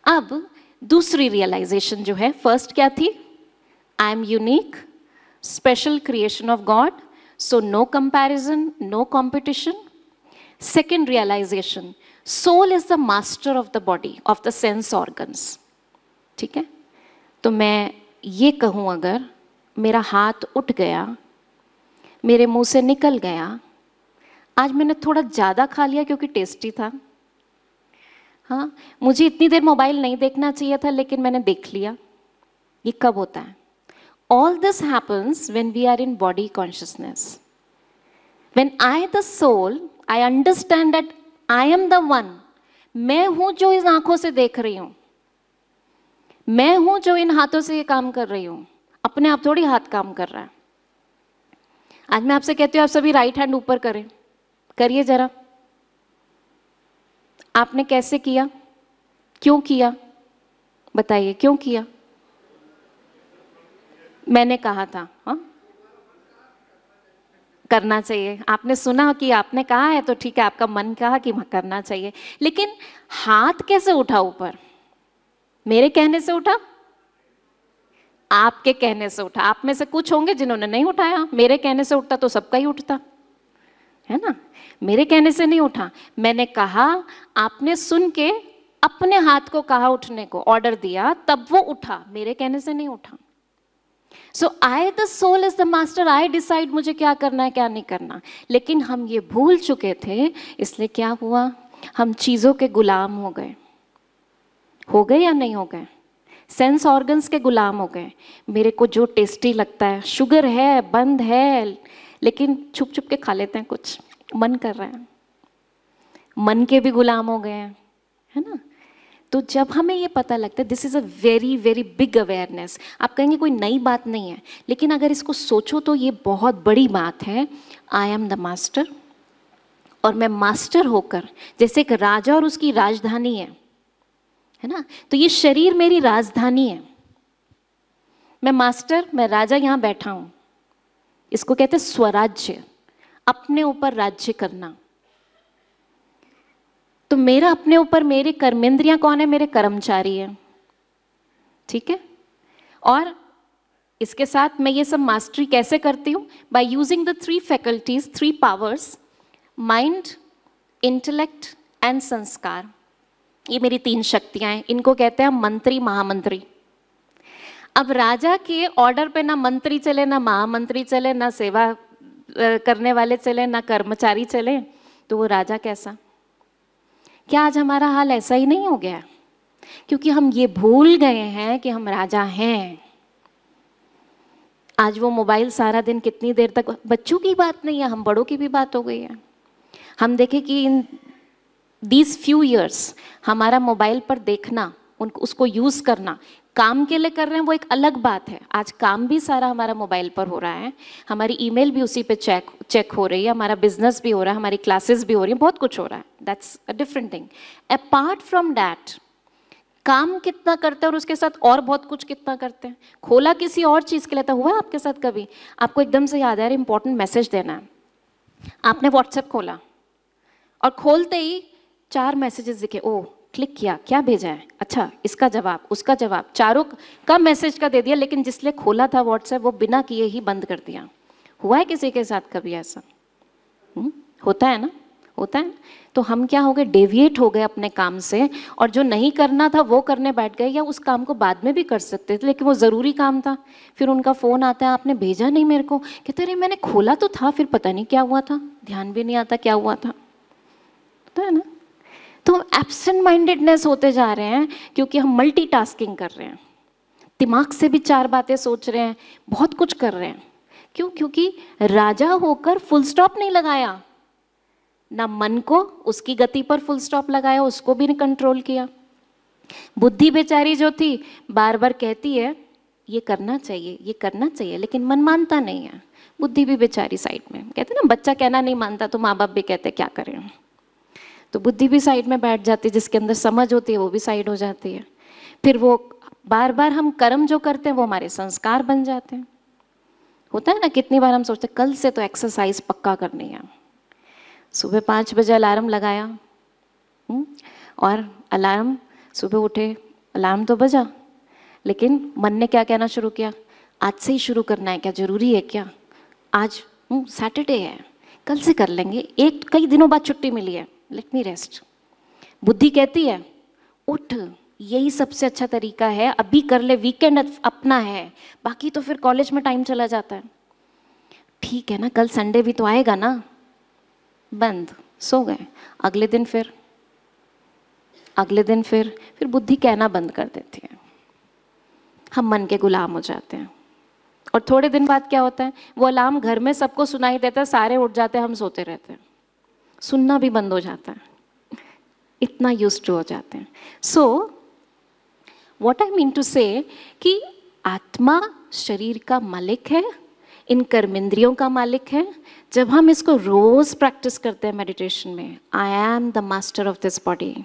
S1: अब दूसरी रियलाइजेशन जो है, फर्स्ट क्या थी? आई am unique, special creation of God, so no comparison, no competition. Second realization, soul is the master of the body, of the sense organs. ठीक है? तो मैं ये कहूँ, अगर मेरा हाथ उठ गया, मेरे मुंह से निकल गया, आज मैंने थोड़ा ज़्यादा खा लिया क्योंकि टेस्टी था, हाँ, मुझे इतनी देर मोबाइल नहीं देखना चाहिए था लेकिन मैंने देख लिया. ये कब होता है? All this happens when we are in body consciousness. When I, the soul, I understand that I am the one. मैं हूँ जो इन आँखों से देख रही हूँ, मैं हूँ जो इन हाथों से ये काम कर रही हूँ. अपने आप थोड़ी हाथ काम कर रहा है. आज मैं आपसे कहती हूँ आप सभी राइट हैंड ऊपर करें, करिए जरा. आपने कैसे किया? क्यों किया? बताइए क्यों किया? मैंने कहा था, हाँ करना चाहिए. आपने सुना कि आपने कहा है तो ठीक है, आपका मन कहा कि करना चाहिए. लेकिन हाथ कैसे उठा ऊपर? मेरे कहने से उठा? आपके कहने से उठा. आप में से कुछ होंगे जिन्होंने नहीं उठाया. मेरे कहने से उठता तो सबका ही उठता, है ना? मेरे कहने से नहीं उठा. मैंने कहा, आपने सुन के अपने हाथ को कहा उठने को, ऑर्डर दिया, तब वो उठा. मेरे कहने से नहीं उठा. So I the soul is the master, I decide मुझे क्या करना है क्या नहीं करना। लेकिन हम ये भूल चुके थे, इसलिए क्या हुआ, हम चीज़ों के गुलाम हो गए या नहीं हो गए, सेंस ऑर्गन्स के गुलाम हो गए। मेरे को जो टेस्टी लगता है, शुगर है, बंद है, लेकिन छुप छुप के खा लेते हैं, कुछ मन कर रहा है, मन के भी गुलाम हो गए हैं, है ना। तो जब हमें ये पता लगता है, this is a very very big awareness. आप कहेंगे कोई नई बात नहीं है, लेकिन अगर इसको सोचो तो ये बहुत बड़ी बात है। आई एम द मास्टर, और मैं मास्टर होकर, जैसे एक राजा और उसकी राजधानी है ना, तो ये शरीर मेरी राजधानी है। मैं मास्टर, मैं राजा यहाँ बैठा हूँ, इसको कहते हैं स्वराज्य, अपने ऊपर राज्य करना। तो मेरा अपने ऊपर, मेरे कर्मेंद्रियां कौन है, मेरे कर्मचारी हैं, ठीक है। और इसके साथ मैं ये सब मास्टरी कैसे करती हूँ, by using the 3 faculties, 3 powers, mind, intellect and संस्कार। ये मेरी 3 शक्तियां हैं, इनको कहते हैं मंत्री महामंत्री। अब राजा के ऑर्डर पे ना मंत्री चले, ना महामंत्री चले, ना सेवा करने वाले चले, ना कर्मचारी चले, तो वो राजा कैसा। क्या आज हमारा हाल ऐसा ही नहीं हो गया, क्योंकि हम ये भूल गए हैं कि हम राजा हैं। आज वो मोबाइल सारा दिन कितनी देर तक, बच्चों की बात नहीं है, हम बड़ों की भी बात हो गई है। हम देखें कि इन दीज फ्यू ईयर्स हमारा मोबाइल पर देखना, उसको यूज़ करना, काम के लिए कर रहे हैं वो एक अलग बात है। आज काम भी सारा हमारा मोबाइल पर हो रहा है, हमारी ईमेल भी उसी पे चेक हो रही है, हमारा बिजनेस भी हो रहा है, हमारी क्लासेस भी हो रही हैं, बहुत कुछ हो रहा है। That's a different thing. Apart from that, काम कितना करते हैं और उसके साथ और बहुत कुछ कितना करते हैं। खोला किसी और चीज़ के लिए, तो हुआ है आपके साथ कभी, आपको एकदम से याद आ रहा है इंपॉर्टेंट मैसेज देना है, आपने व्हाट्सएप खोला और खोलते ही 4 मैसेजेस दिखे, ओ क्लिक किया, क्या भेजा है, अच्छा इसका जवाब, उसका जवाब, चारों का मैसेज का दे दिया, लेकिन जिसने खोला था व्हाट्सएप वो बिना किए ही बंद कर दिया। हुआ है किसी के साथ कभी ऐसा? होता है ना, होता है। तो हम क्या हो गए, डेविएट हो गए अपने काम से, और जो नहीं करना था वो करने बैठ गए, या उस काम को बाद में भी कर सकते थे, लेकिन वो ज़रूरी काम था। फिर उनका फ़ोन आता है, आपने भेजा नहीं मेरे को, कहते अरे मैंने खोला तो था, फिर पता नहीं क्या हुआ था, ध्यान भी नहीं आता क्या हुआ था, होता है ना। तो हम एब्सेंट माइंडेडनेस होते जा रहे हैं, क्योंकि हम मल्टीटास्किंग कर रहे हैं, दिमाग से भी 4 बातें सोच रहे हैं, बहुत कुछ कर रहे हैं। क्यों? क्योंकि राजा होकर फुल स्टॉप नहीं लगाया, ना मन को उसकी गति पर फुल स्टॉप लगाया, उसको भी नहीं कंट्रोल किया। बुद्धि बेचारी जो थी बार बार कहती है ये करना चाहिए, ये करना चाहिए, लेकिन मन मानता नहीं है। बुद्धि भी बेचारी साइड में, कहते ना बच्चा कहना नहीं मानता तो माँ बाप भी कहते क्या करें, तो बुद्धि भी साइड में बैठ जाती है, जिसके अंदर समझ होती है वो भी साइड हो जाती है। फिर वो बार बार हम कर्म जो करते हैं वो हमारे संस्कार बन जाते हैं। होता है ना, कितनी बार हम सोचते कल से तो एक्सरसाइज पक्का करनी है, सुबह 5 बजे अलार्म लगाया, और अलार्म सुबह उठे, अलार्म तो बजा, लेकिन मन ने क्या कहना शुरू किया, आज से ही शुरू करना है क्या, ज़रूरी है क्या, आज सैटरडे है, कल से कर लेंगे, कई दिनों बाद छुट्टी मिली है, लेट मी रेस्ट। बुद्धि कहती है उठ, यही सबसे अच्छा तरीका है, अभी कर ले, वीकेंड अपना है, बाकी तो फिर कॉलेज में टाइम चला जाता है। ठीक है ना, कल संडे भी तो आएगा ना, बंद, सो गए। अगले दिन फिर बुद्धि कहना बंद कर देती है, हम मन के गुलाम हो जाते हैं। और थोड़े दिन बाद क्या होता है, वो अलार्म घर में सबको सुनाई देता है, सारे उठ जाते हैं, हम सोते रहते हैं, सुनना भी बंद हो जाता है, इतना यूज्ड टू हो जाते हैं। So what I mean to say कि आत्मा शरीर का मालिक है, इन कर्मेंद्रियों का मालिक है। जब हम इसको रोज प्रैक्टिस करते हैं मेडिटेशन में, I am the master of this body,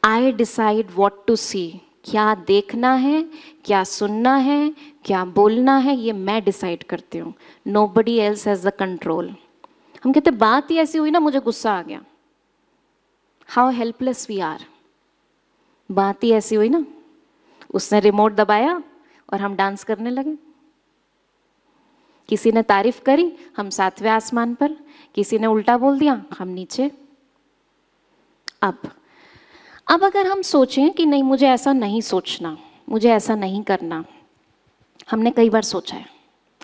S1: I decide what to see, क्या देखना है, क्या सुनना है, क्या बोलना है, ये मैं डिसाइड करती हूँ, nobody else has the control. हम कहते बात ही ऐसी हुई ना, मुझे गुस्सा आ गया, हाउ हेल्पलेस वी आर। बात ही ऐसी हुई ना, उसने रिमोट दबाया और हम डांस करने लगे। किसी ने तारीफ करी, हम 7वें आसमान पर, किसी ने उल्टा बोल दिया, हम नीचे। अब अगर हम सोचें कि नहीं मुझे ऐसा नहीं सोचना, मुझे ऐसा नहीं करना, हमने कई बार सोचा है,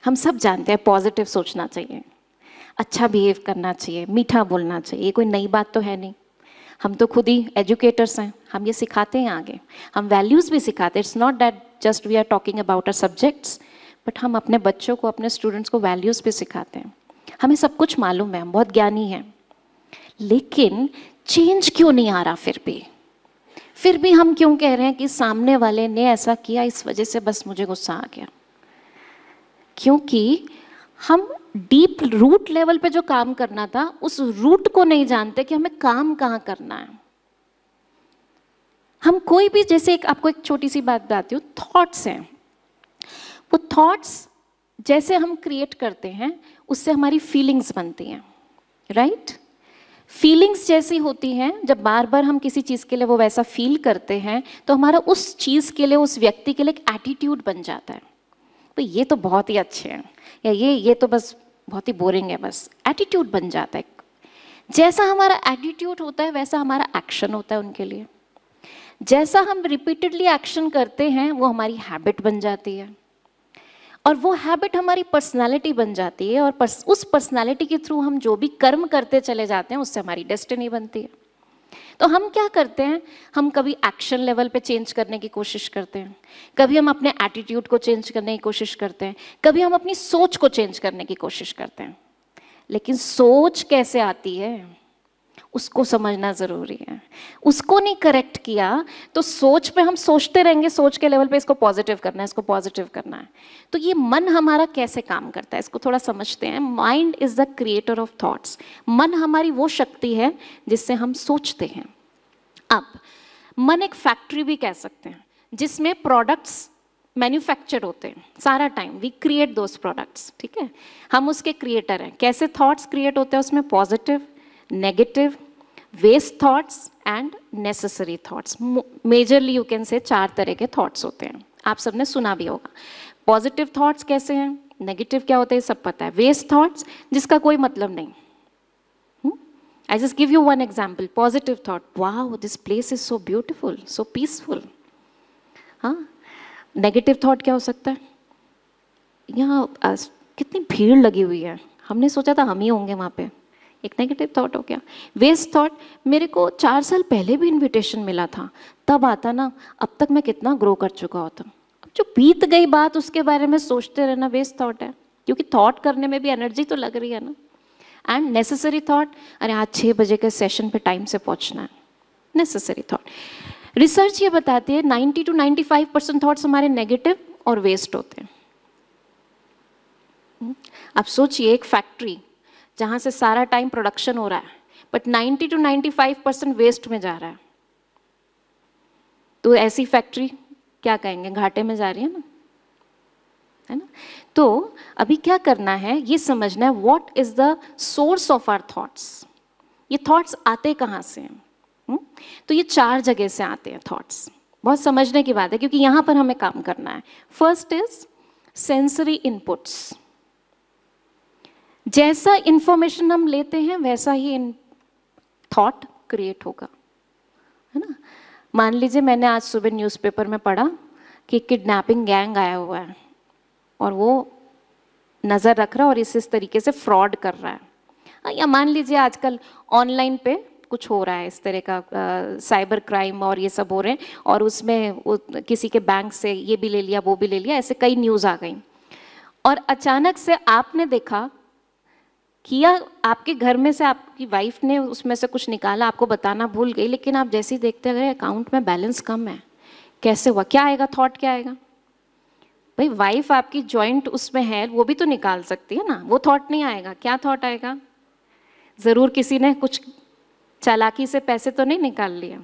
S1: हम सब जानते हैं पॉजिटिव सोचना चाहिए, अच्छा बिहेव करना चाहिए, मीठा बोलना चाहिए, कोई नई बात तो है नहीं। हम तो खुद ही एजुकेटर्स हैं, हम ये सिखाते हैं आगे, हम वैल्यूज़ भी सिखाते हैं। It's not that just we are talking about our subjects, but हम अपने बच्चों को, अपने स्टूडेंट्स को वैल्यूज़ भी सिखाते हैं। हमें सब कुछ मालूम है, हम बहुत ज्ञानी हैं, लेकिन चेंज क्यों नहीं आ रहा? फिर भी हम क्यों कह रहे हैं कि सामने वाले ने ऐसा किया, इस वजह से बस मुझे गुस्सा आ गया? क्योंकि हम डीप रूट लेवल पे जो काम करना था, उस रूट को नहीं जानते कि हमें काम कहाँ करना है। हम कोई भी, जैसे आपको एक छोटी सी बात बताती हूँ, थॉट्स हैं, वो थॉट्स जैसे हम क्रिएट करते हैं उससे हमारी फीलिंग्स बनती हैं, राइट? फीलिंग्स जैसी होती हैं, जब बार बार हम किसी चीज़ के लिए वो वैसा फील करते हैं तो हमारा उस चीज़ के लिए, उस व्यक्ति के लिए एक एटीट्यूड बन जाता है। तो ये तो बहुत ही अच्छे हैं, या ये तो बस बहुत ही बोरिंग है, बस एटीट्यूड बन जाता है। जैसा हमारा एटीट्यूड होता है वैसा हमारा एक्शन होता है उनके लिए। जैसा हम रिपीटेडली एक्शन करते हैं वो हमारी हैबिट बन जाती है, और वो हैबिट हमारी पर्सनालिटी बन जाती है, और उस पर्सनालिटी के थ्रू हम जो भी कर्म करते चले जाते हैं उससे हमारी डेस्टिनी बनती है। तो हम क्या करते हैं, हम कभी एक्शन लेवल पे चेंज करने की कोशिश करते हैं, कभी हम अपने एटीट्यूड को चेंज करने की कोशिश करते हैं, कभी हम अपनी सोच को चेंज करने की कोशिश करते हैं। लेकिन सोच कैसे आती है उसको समझना ज़रूरी है। उसको नहीं करेक्ट किया तो सोच पे हम सोचते रहेंगे, सोच के लेवल पे इसको पॉजिटिव करना है, इसको पॉजिटिव करना है। तो ये मन हमारा कैसे काम करता है इसको थोड़ा समझते हैं। Mind is the creator of thoughts. मन हमारी वो शक्ति है जिससे हम सोचते हैं। अब मन एक फैक्ट्री भी कह सकते हैं जिसमें प्रोडक्ट्स मैन्युफैक्चर होते हैं सारा time. We create those products, ठीक है, हम उसके क्रिएटर हैं। कैसे थॉट्स क्रिएट होते हैं उसमें? Positive, negative, waste thoughts and necessary thoughts. Majorly you can say 4 तरह के थॉट्स होते हैं, आप सबने सुना भी होगा। पॉजिटिव थॉट्स कैसे हैं, नेगेटिव क्या होते हैं सब पता है, वेस्ट थॉट्स जिसका कोई मतलब नहीं। I just give you one example. Positive thought, wow, this place is so beautiful, so peaceful. हाँ, नेगेटिव थॉट क्या हो सकता है? यहाँ कितनी भीड़ लगी हुई है, हमने सोचा था हम ही होंगे वहाँ पे, एक नेगेटिव थॉट हो गया। वेस्ट थॉट, मेरे को 4 साल पहले भी इनविटेशन मिला था, तब आता ना, अब तक मैं कितना ग्रो कर चुका होता। अब जो बीत गई बात उसके बारे में सोचते रहना वेस्ट थॉट है, क्योंकि थॉट करने में भी एनर्जी तो लग रही है ना। एंड नेसेसरी थॉट, अरे आज 6 बजे के सेशन पे टाइम से पहुंचना है, नेसेसरी थॉट। रिसर्च ये बताती है 90 to 95% थॉट्स हमारे नेगेटिव और वेस्ट होते हैं। अब सोचिए एक फैक्ट्री जहाँ से सारा टाइम प्रोडक्शन हो रहा है, बट 90 to 95% वेस्ट में जा रहा है, तो ऐसी फैक्ट्री क्या कहेंगे, घाटे में जा रही है ना, है ना। तो अभी क्या करना है, ये समझना है what is the source of our thoughts. ये थॉट्स आते कहाँ से हैं? तो ये 4 जगह से आते हैं थॉट्स। बहुत समझने की बात है क्योंकि यहाँ पर हमें काम करना है। First is sensory inputs. जैसा इंफॉर्मेशन हम लेते हैं वैसा ही थॉट क्रिएट होगा, है ना। मान लीजिए मैंने आज सुबह न्यूज़पेपर में पढ़ा कि किडनैपिंग गैंग आया हुआ है और वो नज़र रख रहा है और इस तरीके से फ्रॉड कर रहा है। या मान लीजिए आजकल ऑनलाइन पे कुछ हो रहा है इस तरह का, साइबर क्राइम और ये सब हो रहे हैं, और उसमें किसी के बैंक से ये भी ले लिया वो भी ले लिया, ऐसे कई न्यूज़ आ गई। और अचानक से आपने देखा किया, आपके घर में से आपकी वाइफ ने उसमें से कुछ निकाला, आपको बताना भूल गई, लेकिन आप जैसे ही देखते गए अकाउंट में बैलेंस कम है, कैसे हुआ, क्या आएगा, थॉट क्या आएगा? भाई वाइफ आपकी जॉइंट उसमें है, वो भी तो निकाल सकती है ना, वो थॉट नहीं आएगा। क्या थॉट आएगा? ज़रूर किसी ने कुछ चालाकी से पैसे तो नहीं निकाल लिया,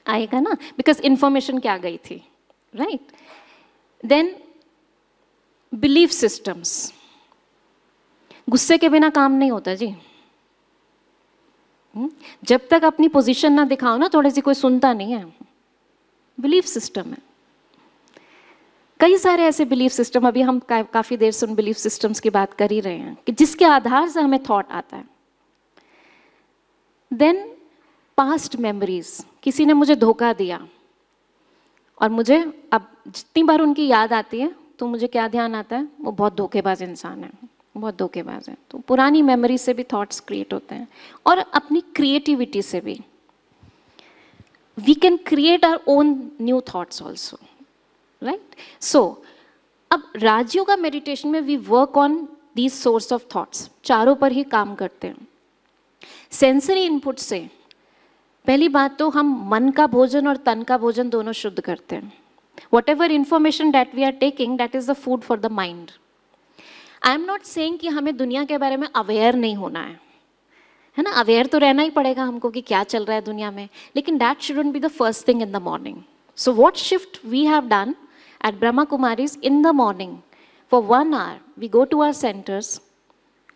S1: आएगा ना, बिकॉज इंफॉर्मेशन क्या गई थी, राइट। Then belief systems. गुस्से के बिना काम नहीं होता जी। जब तक अपनी पोजीशन ना दिखाओ ना, थोड़ी सी कोई सुनता नहीं है। बिलीफ सिस्टम है, कई सारे ऐसे बिलीफ सिस्टम, अभी हम काफ़ी देर से उन बिलीफ सिस्टम्स की बात कर ही रहे हैं कि जिसके आधार से हमें थॉट आता है। Then past memories. किसी ने मुझे धोखा दिया और मुझे अब जितनी बार उनकी याद आती है तो मुझे क्या ध्यान आता है, वो बहुत धोखेबाज इंसान है, बहुत धोखेबाज है। तो पुरानी मेमोरी से भी थॉट्स क्रिएट होते हैं, और अपनी क्रिएटिविटी से भी we can create our own new thoughts also, right. So अब राजयोगा मेडिटेशन में we work on these source of thoughts, चारों पर ही काम करते हैं। सेंसरी इनपुट से पहली बात तो हम मन का भोजन और तन का भोजन दोनों शुद्ध करते हैं। Whatever information that we are taking, that is the food for the mind. I am not saying कि हमें दुनिया के बारे में अवेयर नहीं होना है ना, अवेयर तो रहना ही पड़ेगा हमको कि क्या चल रहा है दुनिया में, लेकिन that shouldn't be the first thing in the morning. So what shift we have done at Brahma Kumaris, in the morning for 1 hour we go to our centres,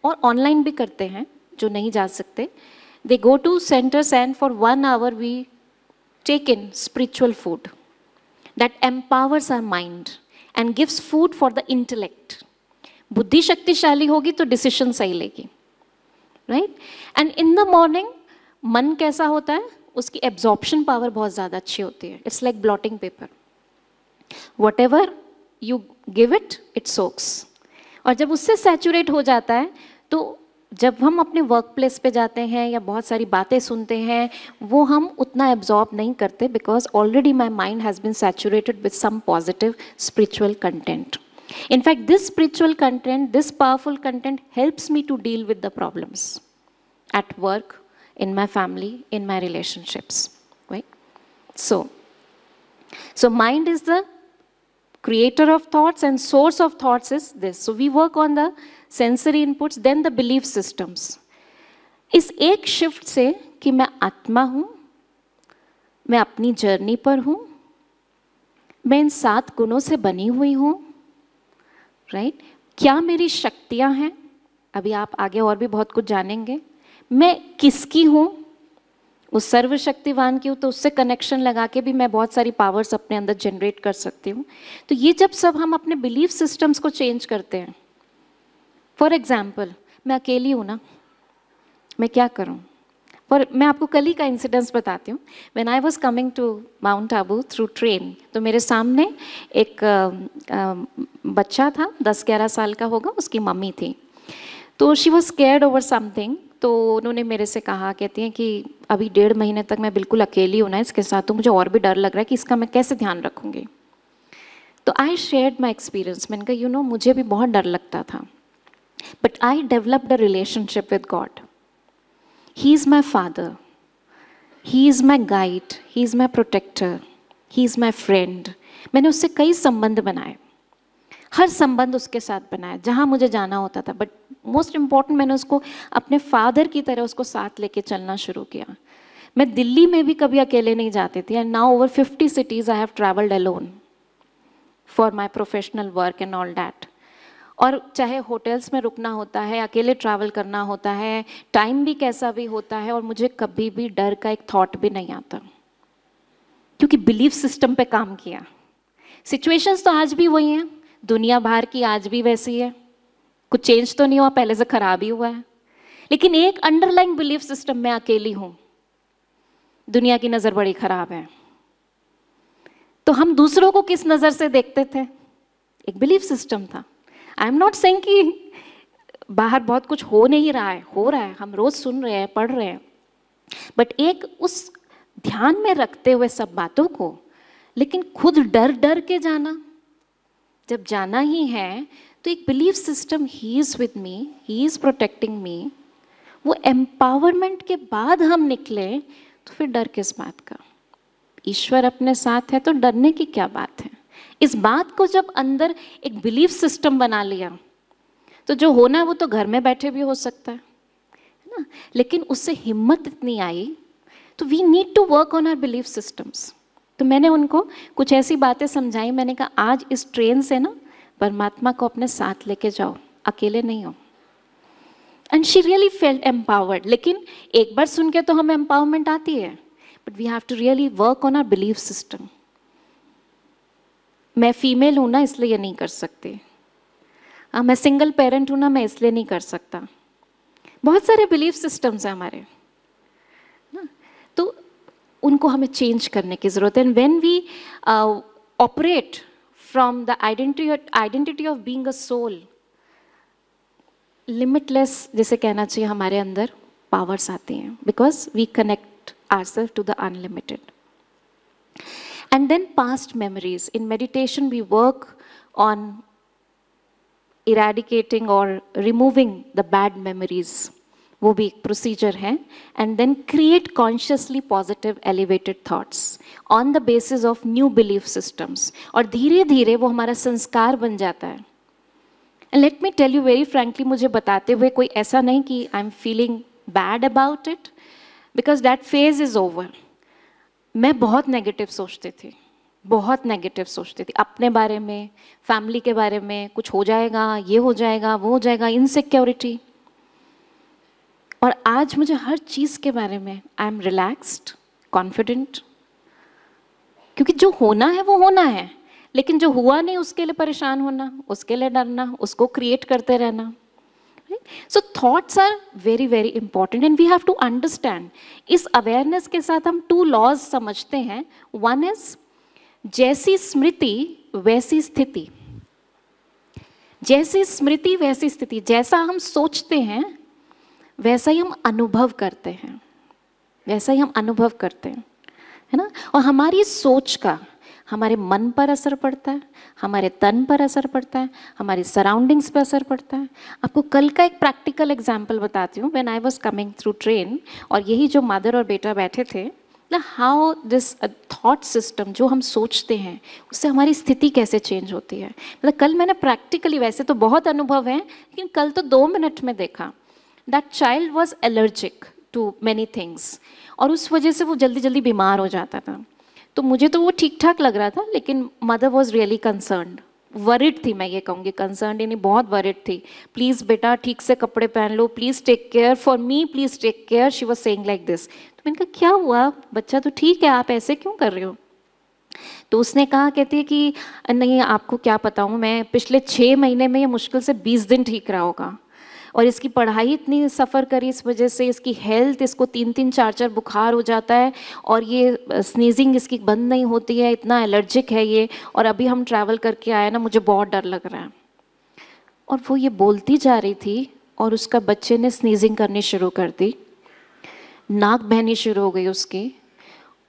S1: और ऑनलाइन भी करते हैं जो नहीं जा सकते, they go to centers and for 1 hour we take in spiritual food that empowers our mind and gives food for the intellect. बुद्धि शक्तिशाली होगी तो डिसीजन सही लेगी, right. And in the morning मन कैसा होता है, उसकी एब्जॉर्प्शन पावर बहुत ज़्यादा अच्छी होती है। It's like blotting paper, what ever you give it, it socks. और जब उससे सैचुरेट हो जाता है, तो जब हम अपने वर्क प्लेस पे जाते हैं या बहुत सारी बातें सुनते हैं, वो हम उतना एब्जॉर्ब नहीं करते, because already my mind has been saturated with some positive spiritual content. In fact, this spiritual content, this powerful content helps me to deal with the problems at work, in my family, in my relationships, right? So mind is the creator of thoughts and source of thoughts is this. So we work on the sensory inputs, then the belief systems. इस एक shift से कि मैं आत्मा हूँ, मैं अपनी journey पर हूँ, मैं इन 7 गुणों से बनी हुई हूँ, राइट। क्या मेरी शक्तियाँ हैं, अभी आप आगे और भी बहुत कुछ जानेंगे। मैं किसकी हूँ, उस सर्वशक्तिवान की हूँ, तो उससे कनेक्शन लगा के भी मैं बहुत सारी पावर्स अपने अंदर जनरेट कर सकती हूँ। तो ये जब सब हम अपने बिलीफ सिस्टम्स को चेंज करते हैं, फॉर एग्जाम्पल मैं अकेली हूँ ना, मैं क्या करूँ। और मैं आपको कल ही का इंसिडेंस बताती हूँ। When I was coming to Mount Abu through train, तो मेरे सामने एक बच्चा था, 10-11 साल का होगा, उसकी मम्मी थी। तो she was scared over something, तो उन्होंने मेरे से कहा, कहती हैं कि अभी 1.5 महीने तक मैं बिल्कुल अकेली हूँ ना इसके साथ, तो मुझे और भी डर लग रहा है कि इसका मैं कैसे ध्यान रखूँगी। तो आई शेयर्ड माई एक्सपीरियंस। मैंने कहा, यू नो, मुझे भी बहुत डर लगता था, but I developed a relationship with God. He is my father, he is my guide, he is my protector, he is my friend. मैंने उससे कई संबंध बनाए, हर संबंध उसके साथ बनाया जहाँ मुझे जाना होता था, बट मोस्ट इम्पॉर्टेंट मैंने उसको अपने फादर की तरह उसको साथ लेके चलना शुरू किया। मैं दिल्ली में भी कभी अकेले नहीं जाती थी, and now over 50 cities I have traveled alone for my professional work and all that. और चाहे होटल्स में रुकना होता है, अकेले ट्रैवल करना होता है, टाइम भी कैसा भी होता है, और मुझे कभी भी डर का एक थॉट भी नहीं आता, क्योंकि बिलीफ सिस्टम पे काम किया। सिचुएशंस तो आज भी वही हैं, दुनिया बाहर की आज भी वैसी है, कुछ चेंज तो नहीं हुआ, पहले से खराब ही हुआ है, लेकिन एक अंडरलाइंग बिलीफ सिस्टम में अकेली हूँ, दुनिया की नज़र बड़ी खराब है। तो हम दूसरों को किस नज़र से देखते थे, एक बिलीफ सिस्टम था। आई एम नॉट सेइंग कि बाहर बहुत कुछ हो नहीं रहा है, हो रहा है, हम रोज सुन रहे हैं, पढ़ रहे हैं, बट एक उस ध्यान में रखते हुए सब बातों को, लेकिन खुद डर डर के जाना, जब जाना ही है तो एक belief system, he is with me, he is protecting मी, वो एम्पावरमेंट के बाद हम निकले तो फिर डर किस बात का। ईश्वर अपने साथ है तो डरने की क्या बात है। इस बात को जब अंदर एक बिलीफ सिस्टम बना लिया, तो जो होना है वो तो घर में बैठे भी हो सकता है ना, लेकिन उससे हिम्मत इतनी आई, तो we need to work on our belief systems. तो मैंने उनको कुछ ऐसी बातें समझाई, मैंने कहा आज इस ट्रेन से ना परमात्मा को अपने साथ लेके जाओ, अकेले नहीं हो। And she really felt empowered. लेकिन एक बार सुन के तो हमें एम्पावरमेंट आती है, but we have to really work on our belief system. मैं फीमेल हूँ ना इसलिए ये नहीं कर सकती, मैं सिंगल पेरेंट हूँ ना मैं इसलिए नहीं कर सकता। बहुत सारे बिलीफ सिस्टम्स हैं हमारे ना, तो उनको हमें चेंज करने की ज़रूरत है। And when we operate from the identity of being a soul, limitless जैसे कहना चाहिए हमारे अंदर powers आती हैं, because we connect ourselves to the unlimited. And then past memories. In meditation we work on eradicating or removing the bad memories. वो भी एक प्रोसीजर है. And then create consciously positive elevated thoughts on the basis of new belief systems. और धीरे धीरे वो हमारा संस्कार बन जाता है. And let me tell you very frankly, मुझे बताते हुए कोई ऐसा नहीं कि I'm feeling bad about it, because that phase is over. मैं बहुत नेगेटिव सोचती थी, बहुत नेगेटिव सोचती थी अपने बारे में, फैमिली के बारे में, कुछ हो जाएगा, ये हो जाएगा, वो हो जाएगा, इनसिक्योरिटी. और आज मुझे हर चीज़ के बारे में आई एम रिलैक्स्ड, कॉन्फिडेंट, क्योंकि जो होना है वो होना है, लेकिन जो हुआ नहीं उसके लिए परेशान होना, उसके लिए डरना, उसको क्रिएट करते रहना. So thoughts are very very important and we have to understand. इस अवेयरनेस के साथ हम 2 laws समझते हैं. One is जैसी स्मृति वैसी स्थिति. जैसी स्मृति वैसी स्थिति. जैसा हम सोचते हैं वैसा ही हम अनुभव करते हैं, वैसा ही हम अनुभव करते हैं, है ना. और हमारी सोच का हमारे मन पर असर पड़ता है, हमारे तन पर असर पड़ता है, हमारी सराउंडिंग्स पर असर पड़ता है. आपको कल का एक प्रैक्टिकल एग्जांपल बताती हूँ. When I was coming through train, और यही जो मदर और बेटा बैठे थे, ना हाउ दिस थॉट सिस्टम, जो हम सोचते हैं उससे हमारी स्थिति कैसे चेंज होती है. मतलब कल मैंने प्रैक्टिकली, वैसे तो बहुत अनुभव है, लेकिन कल तो 2 मिनट में देखा. That child was allergic to many things, और उस वजह से वो जल्दी जल्दी बीमार हो जाता था. तो मुझे तो वो ठीक ठाक लग रहा था, लेकिन mother was really concerned, worried थी. मैं ये कहूँगी कंसर्न्ड यानी बहुत वरिड थी. प्लीज़ बेटा ठीक से कपड़े पहन लो, please take care for me, please take care. She was saying like this. तो मैंने कहा क्या हुआ बच्चा, तो ठीक है, आप ऐसे क्यों कर रहे हो. तो उसने कहा, कहती है कि नहीं आपको क्या पता हूँ, मैं पिछले 6 महीने में ये मुश्किल से 20 दिन ठीक रहा होगा, और इसकी पढ़ाई इतनी सफ़र करी इस वजह से, इसकी हेल्थ, इसको 3-3 4-4 बुखार हो जाता है, और ये स्नीजिंग इसकी बंद नहीं होती है, इतना एलर्जिक है ये, और अभी हम ट्रैवल करके आए ना, मुझे बहुत डर लग रहा है. और वो ये बोलती जा रही थी, और उसका बच्चे ने स्नीजिंग करनी शुरू कर दी, नाक बहनी शुरू हो गई उसकी,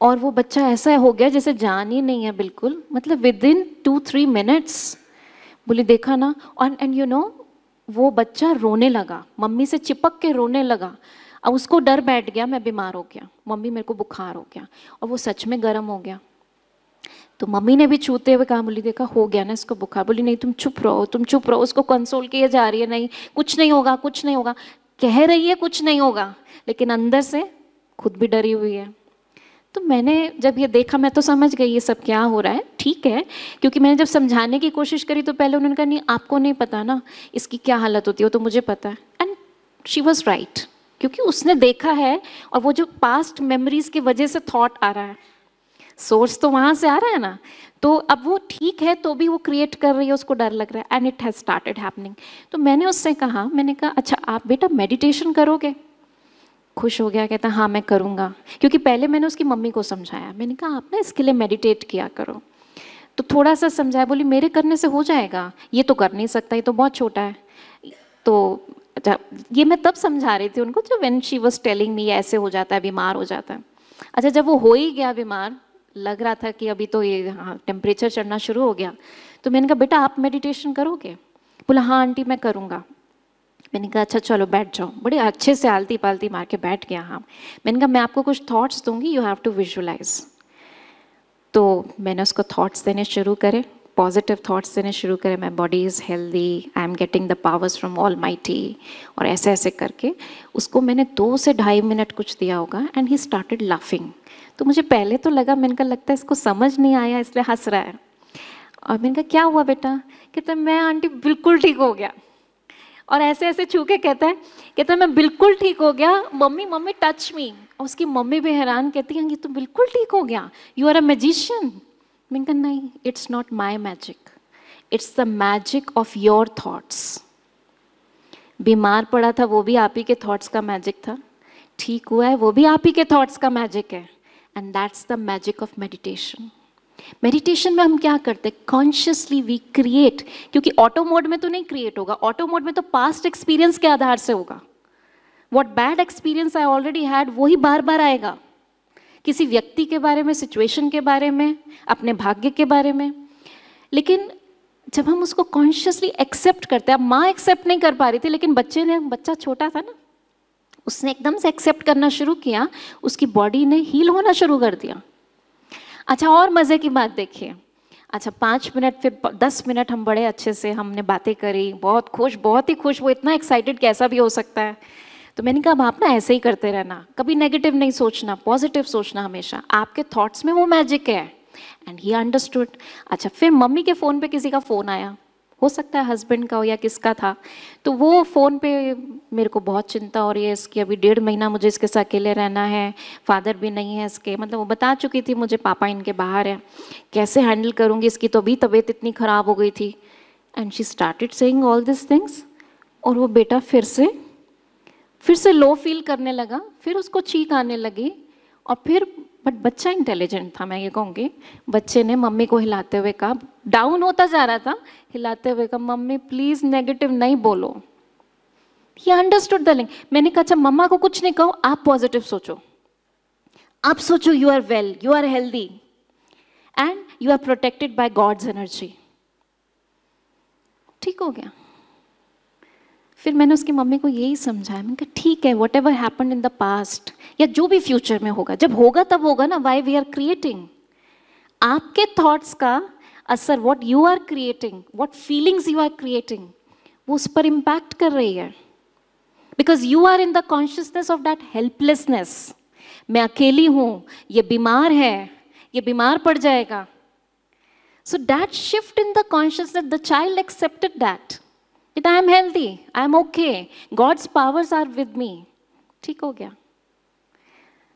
S1: और वो बच्चा ऐसा हो गया जैसे जान ही नहीं है बिल्कुल. मतलब विदिन 2-3 मिनट्स. बोली देखा ना. एंड यू नो, वो बच्चा रोने लगा, मम्मी से चिपक के रोने लगा. अब उसको डर बैठ गया, मैं बीमार हो गया, मम्मी मेरे को बुखार हो गया, और वो सच में गर्म हो गया. तो मम्मी ने भी छूते हुए कहा, बोली देखा हो गया ना इसको बुखार. बोली नहीं तुम चुप रहो, तुम चुप रहो. उसको कंसोल किए जा रही है, नहीं कुछ नहीं होगा, कुछ नहीं होगा, कह रही है कुछ नहीं होगा, लेकिन अंदर से खुद भी डरी हुई है. तो मैंने जब ये देखा, मैं तो समझ गई ये सब क्या हो रहा है. ठीक है, क्योंकि मैंने जब समझाने की कोशिश करी तो पहले उन्होंने कहा नहीं आपको नहीं पता ना इसकी क्या हालत होती है, वो तो मुझे पता है. एंड शी वॉज राइट, क्योंकि उसने देखा है, और वो जो पास्ट मेमोरीज की वजह से थॉट आ रहा है, सोर्स तो वहाँ से आ रहा है ना, तो अब वो ठीक है तो भी वो क्रिएट कर रही है, उसको डर लग रहा है. And it has started happening. तो मैंने उससे कहा, मैंने कहा अच्छा आप बेटा मेडिटेशन करोगे. खुश हो गया, कहता हाँ मैं करूँगा. क्योंकि पहले मैंने उसकी मम्मी को समझाया, मैंने कहा आप ना इसके लिए मेडिटेट किया करो. तो थोड़ा सा समझाया, बोली मेरे करने से हो जाएगा, ये तो कर नहीं सकता, ये तो बहुत छोटा है. तो अच्छा, ये मैं तब समझा रही थी उनको जब when she was telling me ऐसे हो जाता है, बीमार हो जाता है. अच्छा जब वो हो ही गया बीमार, लग रहा था कि अभी तो ये हाँ टेम्परेचर चढ़ना शुरू हो गया, तो मैंने कहा बेटा आप मेडिटेशन करोगे. बोला हाँ आंटी मैं करूँगा. मैंने कहा अच्छा चलो बैठ जाओ. बड़े अच्छे से आलती पालती मार के बैठ गया. हाँ मैंने कहा मैं आपको कुछ थॉट्स दूंगी, यू हैव टू विजुअलाइज. तो मैंने उसको थॉट्स देने शुरू करे, पॉजिटिव थॉट्स देने शुरू करे. My body is healthy, I am getting the powers from all mighty, और ऐसे ऐसे करके उसको मैंने 2 से 2.5 मिनट कुछ दिया होगा. And he started laughing. तो मुझे पहले तो लगा, मैंने कहा लगता है इसको समझ नहीं आया इसलिए हंस रहा है. और मैंने कहा क्या हुआ बेटा. कहता मैं आंटी बिल्कुल ठीक हो गया. और ऐसे ऐसे छू के कहता है मैं बिल्कुल ठीक हो गया, मम्मी मम्मी टच मी. और उसकी मम्मी भी हैरान, कहती है ये तो बिल्कुल ठीक हो गया, यू आर अ मैजिशियन. मैंने कहा नहीं, it's not my magic, it's the magic of your thoughts. बीमार पड़ा था वो भी आप ही के थॉट्स का मैजिक था, ठीक हुआ है वो भी आप ही के थॉट्स का मैजिक है. And that's the magic of meditation.
S2: Meditation में हम क्या करते हैं, कॉन्शियसली वी क्रिएट, क्योंकि ऑटो मोड में तो नहीं क्रिएट होगा, ऑटो मोड में तो पास्ट एक्सपीरियंस के आधार से होगा। What bad experience I already had वही बार बार आएगा, किसी व्यक्ति के बारे में, सिचुएशन के बारे में, अपने भाग्य के बारे में। लेकिन जब हम उसको कॉन्शियसली एक्सेप्ट करते हैं, अब माँ एक्सेप्ट नहीं कर पा रही थी, लेकिन बच्चा छोटा था ना, उसने एकदम से एक्सेप्ट करना शुरू किया, उसकी बॉडी ने हील होना शुरू कर दिया। अच्छा, और मज़े की बात देखिए, अच्छा 5 मिनट फिर 10 मिनट हम बड़े अच्छे से हमने बातें करी, बहुत खुश, बहुत ही खुश, वो इतना एक्साइटेड कैसा भी हो सकता है। तो मैंने कहा आप ना ऐसे ही करते रहना, कभी नेगेटिव नहीं सोचना, पॉजिटिव सोचना हमेशा, आपके थॉट्स में वो मैजिक है। And he understood. अच्छा, फिर मम्मी के फ़ोन पे किसी का फ़ोन आया, हो सकता है हस्बैंड का हो या किसका था, तो वो फ़ोन पे मेरे को बहुत चिंता हो रही है इसकी, अभी 1.5 महीना मुझे इसके साथ अकेले रहना है, फादर भी नहीं है इसके, मतलब वो बता चुकी थी मुझे पापा इनके बाहर है, कैसे हैंडल करूँगी इसकी, तो अभी तबीयत इतनी ख़राब हो गई थी। And she started saying all this things, और वो बेटा फिर से लो फील करने लगा, फिर उसको चीख आने लगी, और फिर बट बच्चा इंटेलिजेंट था, मैं ये कहूँगी, बच्चे ने मम्मी को हिलाते हुए कहा, डाउन होता जा रहा था, हिलाते हुए कहा मम्मी प्लीज़ नेगेटिव नहीं बोलो। He understood the link. मैंने कहा अच्छा मम्मा को कुछ नहीं कहो, आप पॉजिटिव सोचो, आप सोचो you are well, you are healthy and you are protected by God's energy. ठीक हो गया। फिर मैंने उसकी मम्मी को यही समझाया, मैंने कहा ठीक है, what ever happen in the past या जो भी फ्यूचर में होगा, जब होगा तब होगा ना, वाई वी आर क्रिएटिंग। आपके थॉट्स का असर, what you are creating, what feelings you are creating, वो उस पर इम्पैक्ट कर रही है, because you are in the consciousness of that helplessness. मैं अकेली हूँ, ये बीमार है, ये बीमार पड़ जाएगा। So that shift in the consciousness, the child accepted that I am healthy, I am okay, God's powers are with me। ठीक हो गया।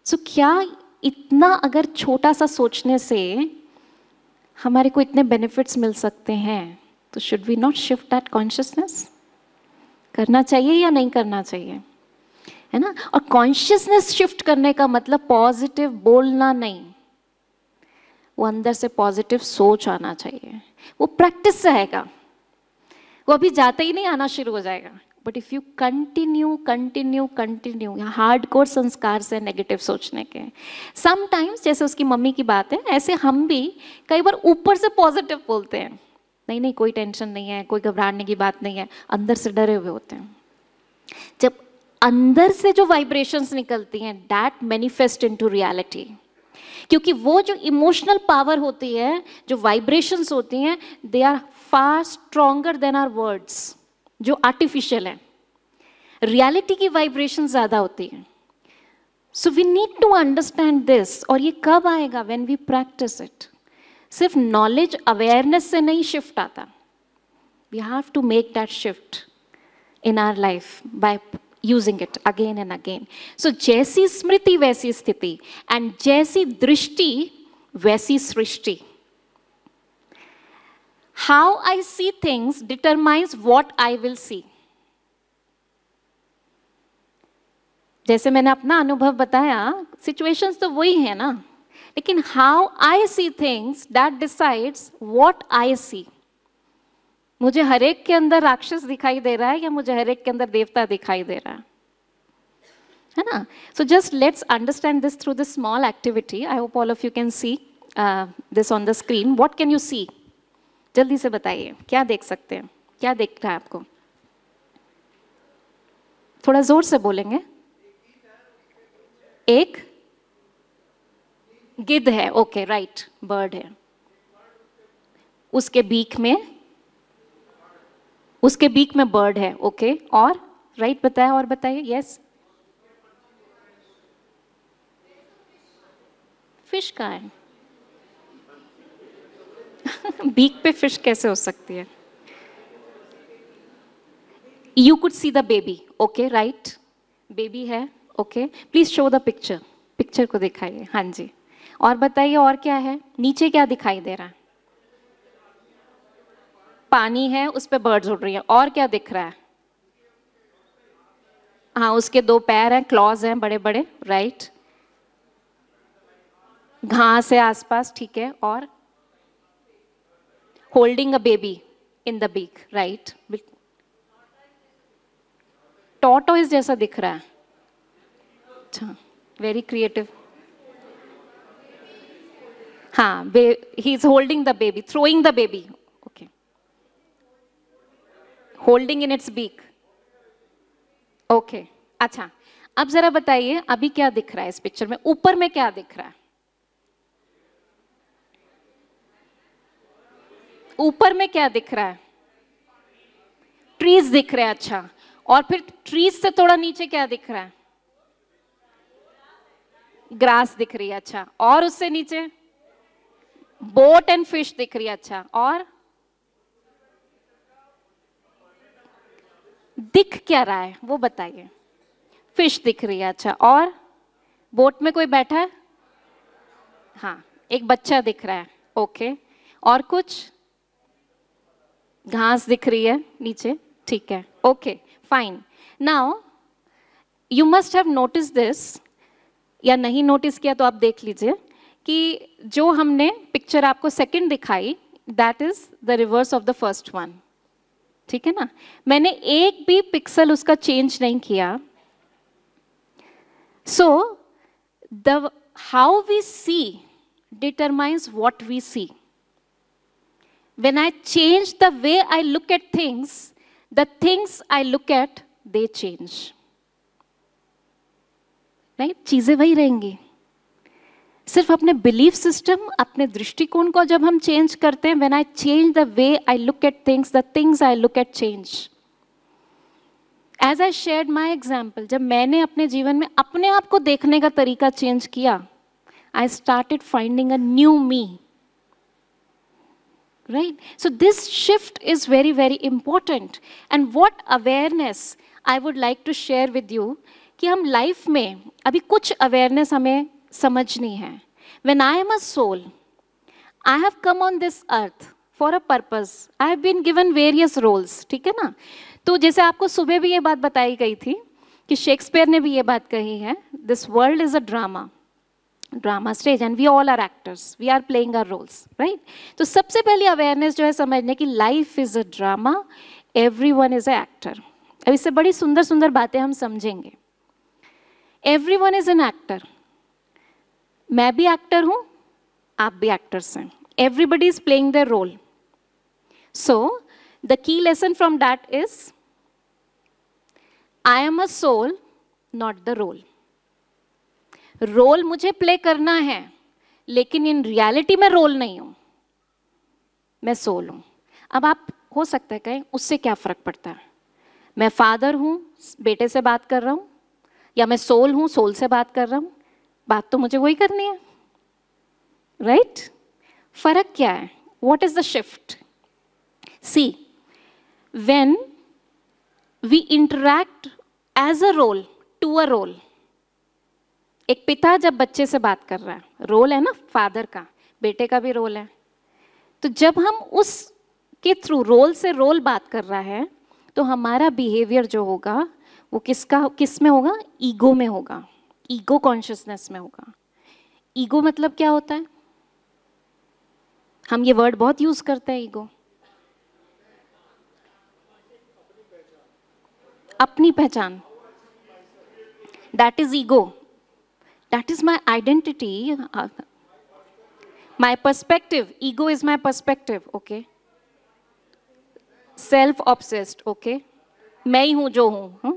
S2: So क्या इतना अगर छोटा सा सोचने से हमारे को इतने बेनिफिट्स मिल सकते हैं, तो should we not shift that consciousness? करना चाहिए या नहीं करना चाहिए, है ना। और कॉन्शियसनेस शिफ्ट करने का मतलब पॉजिटिव बोलना नहीं, वो अंदर से पॉजिटिव सोच आना चाहिए, वो प्रैक्टिस से आएगा, वो अभी जाते ही नहीं आना शुरू हो जाएगा। But if you continue continue continue, यहाँ हार्डकोर संस्कार से नेगेटिव सोचने के, समटाइम्स जैसे उसकी मम्मी की बात है, ऐसे हम भी कई बार ऊपर से पॉजिटिव बोलते हैं, नहीं नहीं कोई टेंशन नहीं है, कोई घबराने की बात नहीं है, अंदर से डरे हुए होते हैं। जब अंदर से जो वाइब्रेशंस निकलती हैं, दैट मैनिफेस्ट इनटू रियलिटी। क्योंकि वो जो इमोशनल पावर होती है, जो वाइब्रेशंस होती हैं, they are far stronger than are words, जो आर्टिफिशियल है। रियलिटी की वाइब्रेशन ज्यादा होती है। So we need to understand this. और ये कब आएगा? When we practice it. सिर्फ नॉलेज अवेयरनेस से नहीं शिफ्ट आता, we have to make that shift in our life by using it again and again. So जैसी स्मृति वैसी स्थिति, and जैसी दृष्टि वैसी सृष्टि। How I see things determines what I will see. जैसे मैंने अपना अनुभव बताया, situations तो वही है ना, लेकिन how I see things that decides what I see. मुझे हर एक के अंदर राक्षस दिखाई दे रहा है या मुझे हर एक के अंदर देवता दिखाई दे रहा है ना। So just let's understand this through this small activity. I hope all of you can see this on the screen. What can you see? जल्दी से बताइए, क्या देख सकते हैं? क्या दिख रहा है आपको? थोड़ा जोर से बोलेंगे। एक गिद्ध है, ओके राइट, बर्ड है। उसके बीक में बर्ड है, ओके, और राइट बताया, और बताइए। यस, फिश का है। बीक पे फिश कैसे हो सकती है? You could see the baby, okay right, baby है, okay. Please show the picture, picture को दिखाइए। हाँ जी, और बताइए और क्या है? नीचे क्या दिखाई दे रहा है? पानी है, उस पे बर्ड्स उड़ रही है। और क्या दिख रहा है? हाँ, उसके 2 पैर हैं, क्लॉज हैं बड़े बड़े, राइट। घास है आसपास, ठीक है। और holding a baby in the beak, right? Tortoise जैसा दिख रहा है। अच्छा, वेरी क्रिएटिव। हाँ, he is holding the baby, throwing the baby, okay, holding in its beak, okay. अच्छा, अब जरा बताइए अभी क्या दिख रहा है इस पिक्चर में, ऊपर में क्या दिख रहा है? ऊपर में क्या दिख रहा है? ट्रीज दिख रहे हैं, अच्छा। और फिर ट्रीज से थोड़ा नीचे क्या दिख रहा है? ग्रास दिख रही है, अच्छा। और उससे नीचे बोट एंड फिश दिख रही है, अच्छा। और दिख क्या रहा है वो बताइए? फिश दिख रही है, अच्छा। और बोट में कोई बैठा है? हाँ, एक बच्चा दिख रहा है, ओके। और कुछ? घास दिख रही है नीचे, ठीक है, okay, fine. Now you must have notice this, या नहीं नोटिस किया तो आप देख लीजिए कि जो हमने पिक्चर आपको सेकंड दिखाई, that is the reverse of the first one, ठीक है ना? मैंने एक भी पिक्सल उसका चेंज नहीं किया। So the how we see determines what we see. When I change the way I look at things, the things I look at, they change. Right? चीजें वही रहेंगी, सिर्फ अपने बिलीफ सिस्टम, अपने दृष्टिकोण को जब हम चेंज करते हैं, when I change the way I look at things, the things I look at change. As I shared my example, जब मैंने अपने जीवन में अपने आप को देखने का तरीका चेंज किया, I started finding a new me. Right? So this shift is very, very important. And what awareness I would like to share with you, कि हम लाइफ में अभी कुछ awareness हमें समझनी है. When I am a soul, I have come on this earth for a purpose. I have been given various roles. ठीक है ना? तो जैसे आपको सुबह भी ये बात बताई गई थी कि शेक्सपियर ने भी ये बात कही है, this world is a drama stage and we all are actors, we are playing our roles, right? तो सबसे पहली अवेयरनेस जो है समझने की, life is a drama, everyone is a actor. अब इससे बड़ी सुंदर सुंदर बातें हम समझेंगे। एवरीवन इज एन एक्टर, मैं भी एक्टर हूं, आप भी एक्टर्स हैं, everybody is playing their role. So the key lesson from that is, I am a soul, not the role. Role मुझे प्ले करना है, लेकिन इन रियलिटी में रोल नहीं हूं, मैं सोल हूं। अब आप हो सकता है कहें उससे क्या फर्क पड़ता है, मैं फादर हूं, बेटे से बात कर रहा हूं, या मैं सोल हूं, सोल से बात कर रहा हूं, बात तो मुझे वही करनी है, राइट? फर्क क्या है? What is the shift? See, when we interact as a role to a role, एक पिता जब बच्चे से बात कर रहा है, रोल है ना फादर का, बेटे का भी रोल है, तो जब हम उसके थ्रू रोल से रोल बात कर रहा है, तो हमारा बिहेवियर जो होगा वो किस में होगा? ईगो में होगा, ईगो कॉन्शियसनेस में होगा। ईगो मतलब क्या होता है? हम ये वर्ड बहुत यूज करते हैं, ईगो, अपनी पहचान, that is ego, that is my identity, my perspective. Ego is my perspective, okay? Self obsessed, okay? मैं ही हूं जो हूं,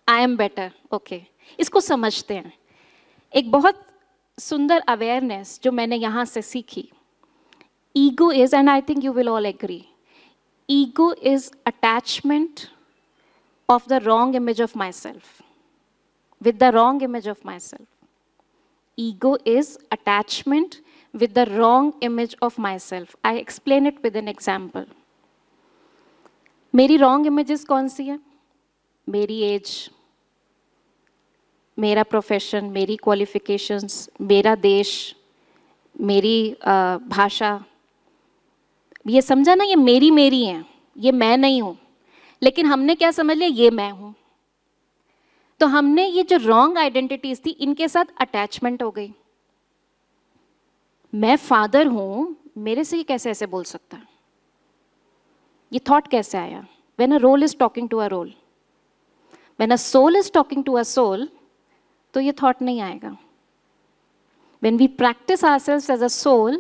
S2: I am better, okay? इसको समझते हैं। एक बहुत सुंदर अवेयरनेस जो मैंने यहां से सीखी, ego is, and I think you will all agree, ego is attachment of the wrong image of my self with the wrong image of myself. Ego is attachment with the wrong image of myself. I explain it with an example. मेरी wrong images कौन सी है? मेरी as, मेरा profession, मेरी qualifications, मेरा देश, मेरी भाषा, ये समझा ना, ये मेरी है, ये मैं नहीं हूं। लेकिन हमने क्या समझ लिया? ये मैं हूं। तो हमने ये जो रॉन्ग आइडेंटिटीज थी, इनके साथ अटैचमेंट हो गई। मैं फादर हूं, मेरे से ही कैसे ऐसे बोल सकता है, ये थॉट कैसे आया? When a role is talking to a role, when a soul is talking to a soul, तो ये थॉट नहीं आएगा. When we practice ourselves as a soul,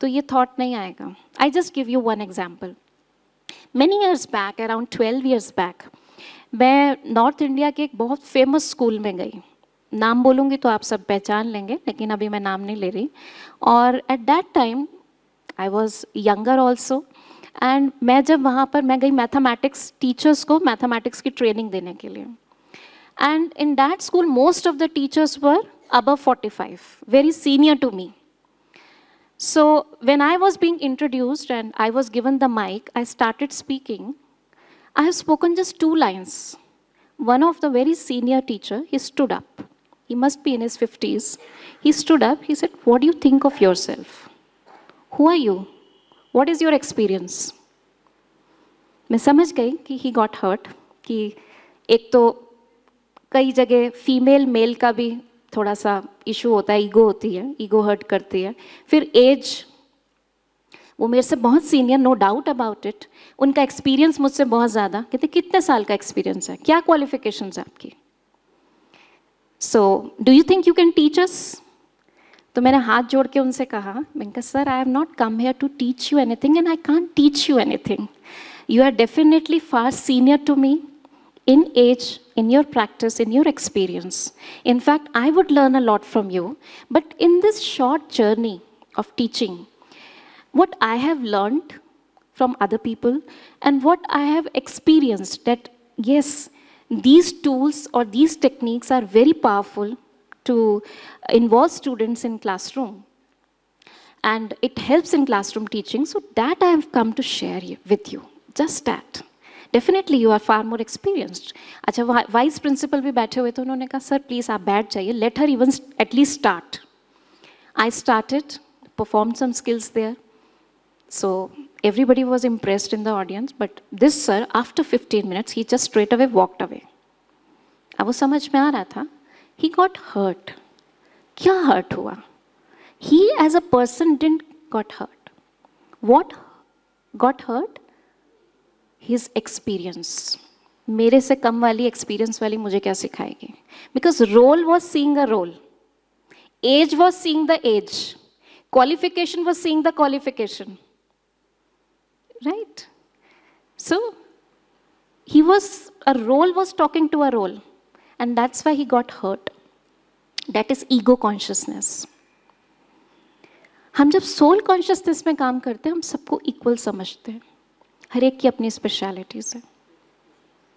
S2: तो ये थॉट नहीं आएगा. I just give you one example. Many years back, around 12 years back, मैं north India के एक बहुत फेमस स्कूल में गई. नाम बोलूँगी तो आप सब पहचान लेंगे, लेकिन अभी मैं नाम नहीं ले रही. और at that time I was younger also, and मैं जब वहाँ पर मैं गई मैथमेटिक्स टीचर्स को मैथमेटिक्स की ट्रेनिंग देने के लिए. And in that school most of the teachers were above 45, very senior to me. So when I was being introduced and I was given the mic, I started speaking. I have spoken just 2 lines. One of the very senior teacher, he stood up. He must be in his 50s. He stood up, he said, "What do you think of yourself? Who are you? What is your experience?" मैं समझ गई कि he got hurt, कि एक तो कई जगह female male का भी थोड़ा सा इशू होता है, ईगो होती है, ईगो हर्ट करती है. फिर एज, वो मेरे से बहुत senior, no doubt about it. उनका एक्सपीरियंस मुझसे बहुत ज़्यादा. कहते कितने साल का एक्सपीरियंस है, क्या क्वालिफिकेशंस है आपकी? So do you think you can teach us? तो मैंने हाथ जोड़ के उनसे कहा, मैंने कहा sir, I have not come here to teach you anything and I can't teach you anything. You are definitely far senior to me in age, in your practice, in your experience. In fact, I would learn a lot from you. But in this short journey of teaching, what I have learned from other people and what I have experienced, that yes, these tools or these techniques are very powerful to involve students in classroom. And it helps in classroom teaching. So that I have come to share with you. Just that. Definitely you are far more experienced. अच्छा, vice principal भी बैठे हुए थे, उन्होंने कहा sir please आप बैठ जाइए, let her even at least start. I started, perform some skills there. So everybody was impressed in the audience, but this sir, after 15 minutes, he just straight away walked away. अब वो समझ में आ रहा था, he got hurt. क्या hurt हुआ? He as a person didn't got hurt. What got hurt? His experience. मेरे से कम वाली एक्सपीरियंस वाली मुझे क्या सिखाएगी? Because role was seeing a role, age was seeing the age, qualification was seeing the qualification, right? So a role was talking to a role, and that's why he got hurt. That is ego consciousness. हम जब soul consciousness में काम करते हैं, हम सबको equal समझते हैं, हर एक की अपनी स्पेशलिटीज है.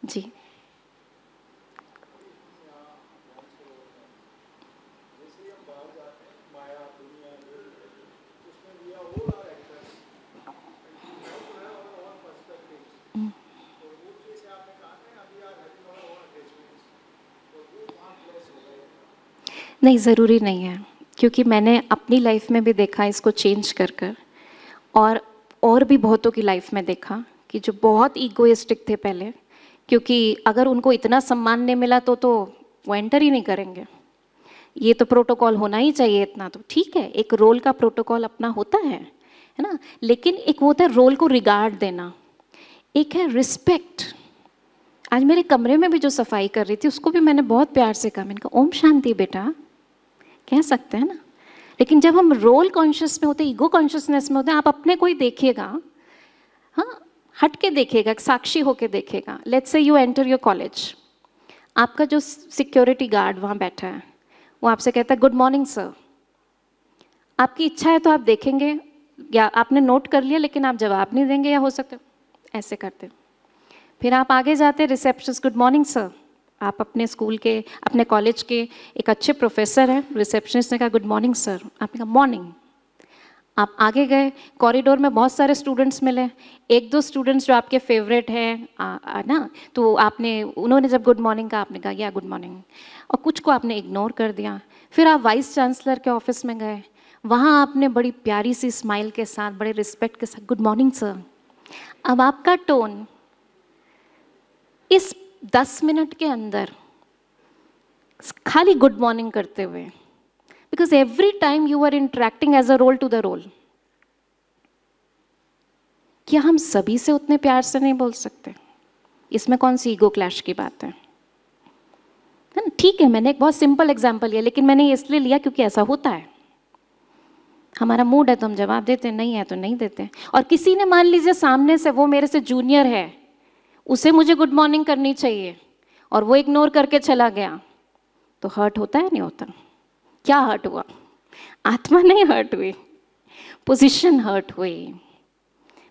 S2: जी. नहीं, ज़रूरी नहीं है, क्योंकि मैंने अपनी लाइफ में भी देखा इसको चेंज कर कर, और भी बहुतों की लाइफ में देखा कि जो बहुत ईगोइस्टिक थे पहले, क्योंकि अगर उनको इतना सम्मान नहीं मिला तो वो एंटर ही नहीं करेंगे. ये तो प्रोटोकॉल होना ही चाहिए इतना, तो ठीक है, एक रोल का प्रोटोकॉल अपना होता है ना, लेकिन एक वो होता है रोल को रिगार्ड देना, एक है रिस्पेक्ट. आज मेरे कमरे में भी जो सफाई कर रही थी, उसको भी मैंने बहुत प्यार से कहा, मैंने कहा ओम शांति बेटा, कह सकते हैं ना. लेकिन जब हम रोल कॉन्शियस में होते हैं, ईगो कॉन्शियसनेस में होते हैं, आप अपने को ही देखिएगा, हाँ, हट के देखिएगा, साक्षी होके देखेगा. Let's say you enter your college, आपका जो सिक्योरिटी गार्ड वहाँ बैठा है, वो आपसे कहता है गुड मॉर्निंग सर. आपकी इच्छा है तो आप देखेंगे, या आपने नोट कर लिया लेकिन आप जवाब नहीं देंगे, या हो सकता है ऐसे करते. फिर आप आगे जाते, रिसेप्शनिस्ट गुड मॉर्निंग सर. आप अपने स्कूल के, अपने कॉलेज के एक अच्छे प्रोफेसर हैं, रिसेप्शनिस्ट ने कहा गुड मॉर्निंग सर, आपने कहा मॉर्निंग. आप आगे गए, कॉरिडोर में बहुत सारे स्टूडेंट्स मिले, 1-2 स्टूडेंट्स जो आपके फेवरेट हैं ना, तो उन्होंने जब गुड मॉर्निंग कहा, आपने कहा या गुड मॉर्निंग, और कुछ को आपने इग्नोर कर दिया. फिर आप वाइस चांसलर के ऑफिस में गए, वहाँ आपने बड़ी प्यारी सी स्माइल के साथ, बड़े रिस्पेक्ट के साथ गुड मॉर्निंग सर. अब आपका टोन इस 10 मिनट के अंदर खाली गुड मॉर्निंग करते हुए, because every time you are interacting as a role to the role, क्या हम सभी से उतने प्यार से नहीं बोल सकते? इसमें कौन सी ईगो क्लैश की बात है ना? ठीक है, मैंने एक बहुत सिंपल एग्जांपल लिया, लेकिन मैंने ये इसलिए लिया क्योंकि ऐसा होता है। हमारा मूड है तो हम जवाब देते हैं, नहीं है तो नहीं देते। और किसी ने मान लीजिए सामने से, वो मेरे से जूनियर है, उसे मुझे गुड मॉर्निंग करनी चाहिए और वो इग्नोर करके चला गया, तो हर्ट होता है नहीं होता? क्या हर्ट हुआ? आत्मा नहीं हर्ट हुई, पोजीशन हर्ट हुई।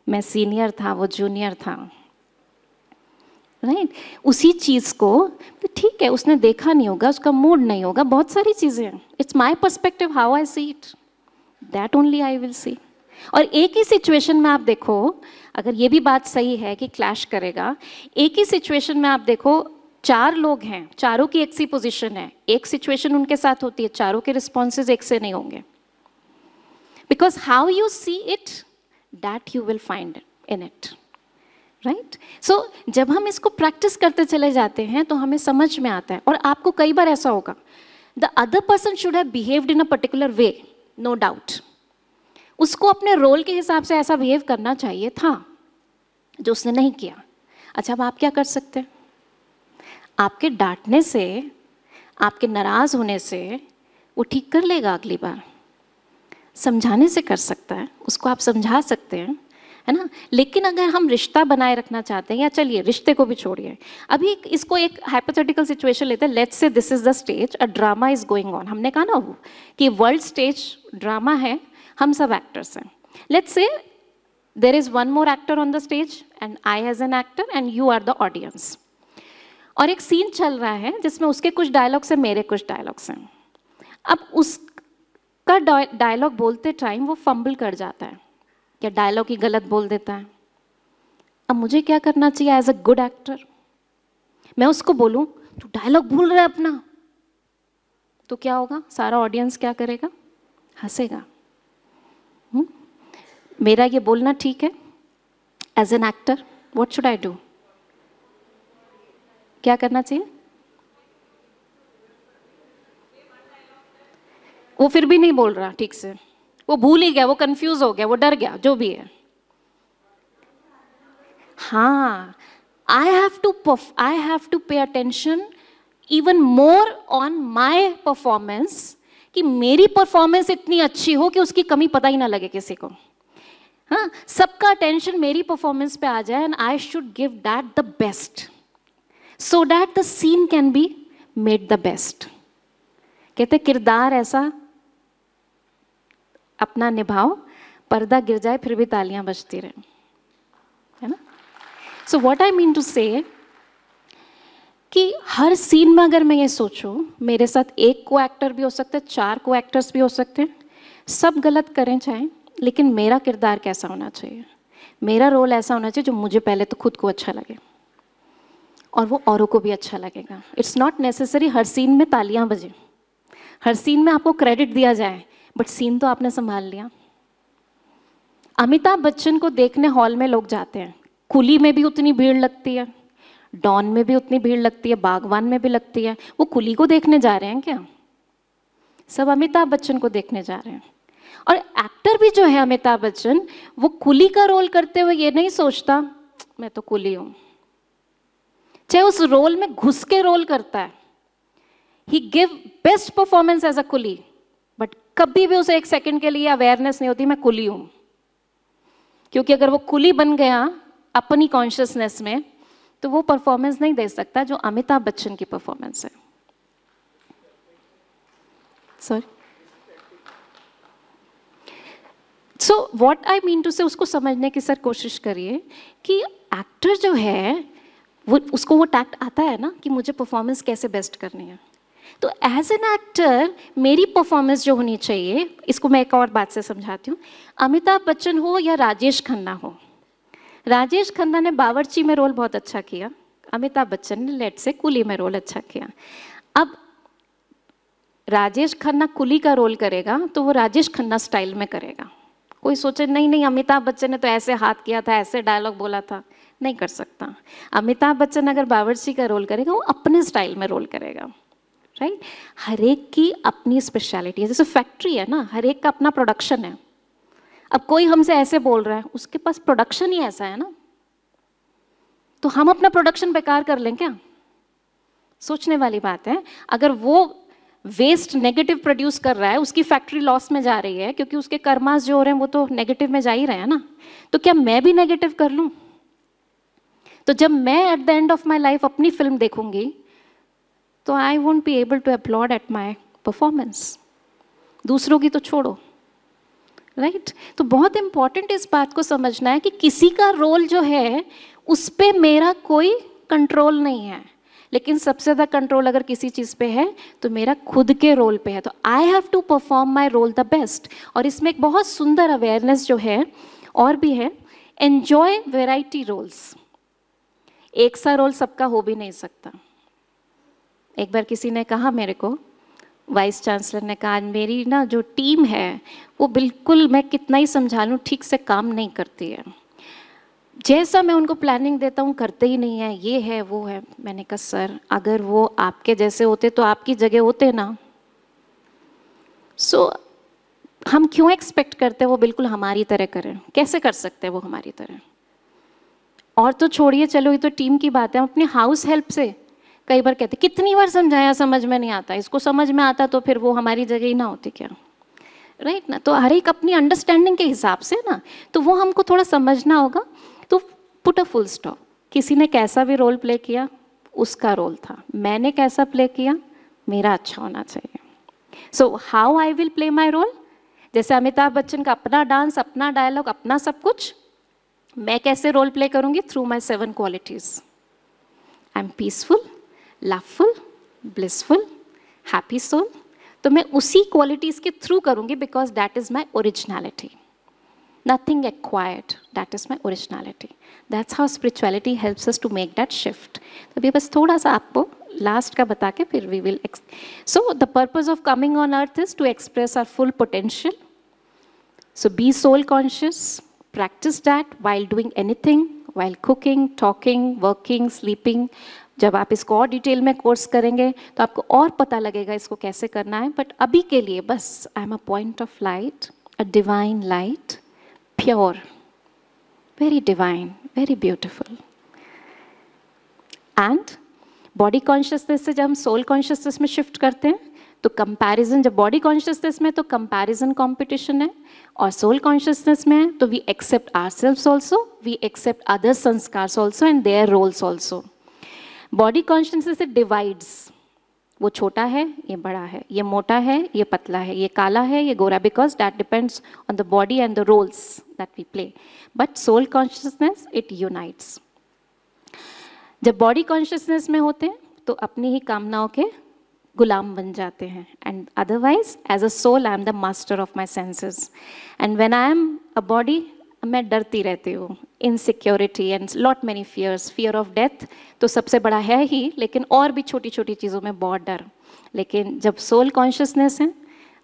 S2: मैं सीनियर था, वो जूनियर था, राइट? उसी चीज़ को, तो ठीक है, उसने देखा नहीं होगा, उसका मूड नहीं होगा, बहुत सारी चीज़ें हैं। It's my perspective, how I C it, that only I will see. और एक ही सिचुएशन में आप देखो, अगर ये भी बात सही है कि क्लैश करेगा, एक ही सिचुएशन में आप देखो, 4 लोग हैं, चारों की एक सी पोजीशन है, एक सिचुएशन उनके साथ होती है, चारों के रिस्पॉन्सेज एक से नहीं होंगे। Because how you see it, that you will find in it, right? So जब हम इसको प्रैक्टिस करते चले जाते हैं तो हमें समझ में आता है। और आपको कई बार ऐसा होगा, the other person should have behaved in a particular way, no doubt, उसको अपने रोल के हिसाब से ऐसा बिहेव करना चाहिए था, जो उसने नहीं किया। अच्छा, अब आप क्या कर सकते हैं? आपके डांटने से, आपके नाराज होने से वो ठीक कर लेगा अगली बार, समझाने से कर सकता है, उसको आप समझा सकते हैं, है ना? लेकिन अगर हम रिश्ता बनाए रखना चाहते हैं, या चलिए रिश्ते को भी छोड़िए, अभी इसको एक हाइपोथेटिकल सिचुएशन लेते हैं। लेट्स से this is the stage, a drama is going on. हमने कहा ना वो कि वर्ल्ड स्टेज ड्रामा है, हम सब एक्टर्स हैं। Let's say there is one more actor on the stage and I as an actor and you are the audience. और एक सीन चल रहा है जिसमें उसके कुछ डायलॉग्स हैं, मेरे कुछ डायलॉग्स हैं। अब उसका डायलॉग बोलते टाइम वो फंबल कर जाता है, या डायलॉग ही गलत बोल देता है। अब मुझे क्या करना चाहिए एज अ गुड एक्टर? मैं उसको बोलूं तू डायलॉग भूल रहा है अपना, तो क्या होगा? सारा ऑडियंस क्या करेगा? हंसेगा। मेरा ये बोलना ठीक है? As an actor what should I do? क्या करना चाहिए? वो फिर भी नहीं बोल रहा ठीक से, वो भूल ही गया, वो कंफ्यूज हो गया, वो डर गया, जो भी है। हाँ, I have to pay attention even more on my performance, कि मेरी परफॉर्मेंस इतनी अच्छी हो कि उसकी कमी पता ही ना लगे किसी को। हाँ, सबका अटेंशन मेरी परफॉर्मेंस पे आ जाए, and I should give that the best, so that the scene can be made the best. कहते किरदार ऐसा अपना निभाओ, पर्दा गिर जाए फिर भी तालियां बजती रहे, है ना? So what I mean to say, कि हर सीन में अगर मैं ये सोचूं, मेरे साथ एक को एक्टर भी हो सकता है, 4 को एक्टर्स भी हो सकते हैं, सब गलत करें चाहे, लेकिन मेरा किरदार कैसा होना चाहिए, मेरा रोल ऐसा होना चाहिए जो मुझे पहले तो खुद को अच्छा लगे और वो औरों को भी अच्छा लगेगा। इट्स नॉट नेसेसरी हर सीन में तालियां बजे, हर सीन में आपको क्रेडिट दिया जाए, बट सीन तो आपने संभाल लिया। अमिताभ बच्चन को देखने हॉल में लोग जाते हैं, कुली में भी उतनी भीड़ लगती है, डॉन में भी उतनी भीड़ लगती है, बागवान में भी लगती है। वो कुली को देखने जा रहे हैं क्या? सब अमिताभ बच्चन को देखने जा रहे हैं। और एक्टर भी जो है अमिताभ बच्चन, वो कुली का रोल करते हुए ये नहीं सोचता मैं तो कुली हूं, चाहे उस रोल में घुस के रोल करता है, he give best performance as a coolie, but कभी भी उसे एक सेकंड के लिए अवेयरनेस नहीं होती मैं कुली हूं। क्योंकि अगर वो कुली बन गया अपनी कॉन्शियसनेस में, तो वो परफॉर्मेंस नहीं दे सकता जो अमिताभ बच्चन की परफॉर्मेंस है। Sorry, so what I mean to say, उसको समझने की सर कोशिश करिए कि एक्टर जो है वो, उसको वो टैक्ट आता है ना कि मुझे परफॉर्मेंस कैसे बेस्ट करनी है। तो एज एन एक्टर मेरी परफॉर्मेंस जो होनी चाहिए, इसको मैं एक और बात से समझाती हूँ। अमिताभ बच्चन हो या राजेश खन्ना हो, राजेश खन्ना ने बावर्ची में रोल बहुत अच्छा किया, अमिताभ बच्चन ने लेट से कुली में रोल अच्छा किया। अब राजेश खन्ना कुली का रोल करेगा तो वो राजेश खन्ना स्टाइल में करेगा। कोई सोचे नहीं नहीं अमिताभ बच्चन ने तो ऐसे हाथ किया था, ऐसे डायलॉग बोला था, नहीं कर सकता। अमिताभ बच्चन अगर बावर्ची का रोल करेगा वो अपने स्टाइल में रोल करेगा, राइट? हर एक की अपनी स्पेशलिटी है, जैसे फैक्ट्री है ना, हर एक का अपना प्रोडक्शन है, अब कोई हमसे ऐसे बोल रहा है, उसके पास प्रोडक्शन ही ऐसा है ना, तो हम अपना प्रोडक्शन बेकार कर लें क्या? सोचने वाली बात है। अगर वो वेस्ट नेगेटिव प्रोड्यूस कर रहा है, उसकी फैक्ट्री लॉस में जा रही है क्योंकि उसके कर्मास जो हो रहे हैं वो तो नेगेटिव में जा ही रहे हैं ना, तो क्या मैं भी नेगेटिव कर लूं? तो जब मैं at the end of my life अपनी फिल्म देखूंगी तो I won't be able to applaud at my performance, दूसरों की तो छोड़ो, राइट? तो बहुत इंपॉर्टेंट इस बात को समझना है कि किसी का रोल जो है उस पर मेरा कोई कंट्रोल नहीं है, लेकिन सबसे ज़्यादा कंट्रोल अगर किसी चीज़ पे है तो मेरा खुद के रोल पे है। तो I have to perform my role the best. और इसमें एक बहुत सुंदर अवेयरनेस जो है और भी है, एन्जॉय वेराइटी रोल्स। एक सा रोल सबका हो भी नहीं सकता। एक बार किसी ने कहा मेरे को, वाइस चांसलर ने कहा, मेरी ना जो टीम है वो बिल्कुल, मैं कितना ही समझा लूँ, ठीक से काम नहीं करती है, जैसा मैं उनको प्लानिंग देता हूँ करते ही नहीं है, ये है वो है। मैंने कहा सर, अगर वो आपके जैसे होते तो आपकी जगह होते ना। सो हम क्यों एक्सपेक्ट करते हैं वो बिल्कुल हमारी तरह करें? कैसे कर सकते हैं वो हमारी तरह? और तो छोड़िए, चलो ये तो टीम की बात है, हम अपने हाउस हेल्प से कई बार कहते, कितनी बार समझाया, समझ में नहीं आता, इसको समझ में आता तो फिर वो हमारी जगह ही ना होती क्या, राइट ना? तो हर एक अपनी अंडरस्टैंडिंग के हिसाब से ना, तो वो हमको थोड़ा समझना होगा। तो पुट अ फुल स्टॉप। किसी ने कैसा भी रोल प्ले किया, उसका रोल था, मैंने कैसा प्ले किया, मेरा अच्छा होना चाहिए। So how I will play my role, जैसे अमिताभ बच्चन का अपना डांस, अपना डायलॉग, अपना सब कुछ, मैं कैसे रोल प्ले करूंगी? Through my 7 qualities. I am peaceful, loveful, blissful, happy soul. तो मैं उसी क्वालिटीज के थ्रू करूंगी, because that is my originality, nothing acquired, that is my originality. That's how spirituality helps us to make that shift. तो अभी बस थोड़ा सा आपको लास्ट का बता के फिर we will so the purpose of coming on earth is to express our full potential. So be soul conscious, practice that while doing anything, while cooking, talking, working, sleeping. जब आप इसको और डिटेल में course करेंगे तो आपको और पता लगेगा इसको कैसे करना है। बट अभी के लिए बस आई am a point of light, a divine light, pure, very divine, very beautiful. And body consciousness से जब हम soul consciousness में shift करते हैं तो comparison, जब body consciousness में तो comparison competition है, और soul consciousness में है तो we accept ourselves also, we accept other sanskars also and their roles also. Body consciousness से divides, वो छोटा है, ये बड़ा है, ये मोटा है, ये पतला है, ये काला है, ये गोरा, because that depends on the body and the roles that we play. But soul consciousness it unites. जब बॉडी कॉन्शियसनेस में होते हैं तो अपनी ही कामनाओं के गुलाम बन जाते हैं, and otherwise as a soul I am the master of my senses. And when I am a body, मैं डरती रहती हूँ, insecurity and lot many fears, fear of death तो सबसे बड़ा है ही, लेकिन और भी छोटी छोटी चीज़ों में बहुत डर। लेकिन जब सोल कॉन्शियसनेस है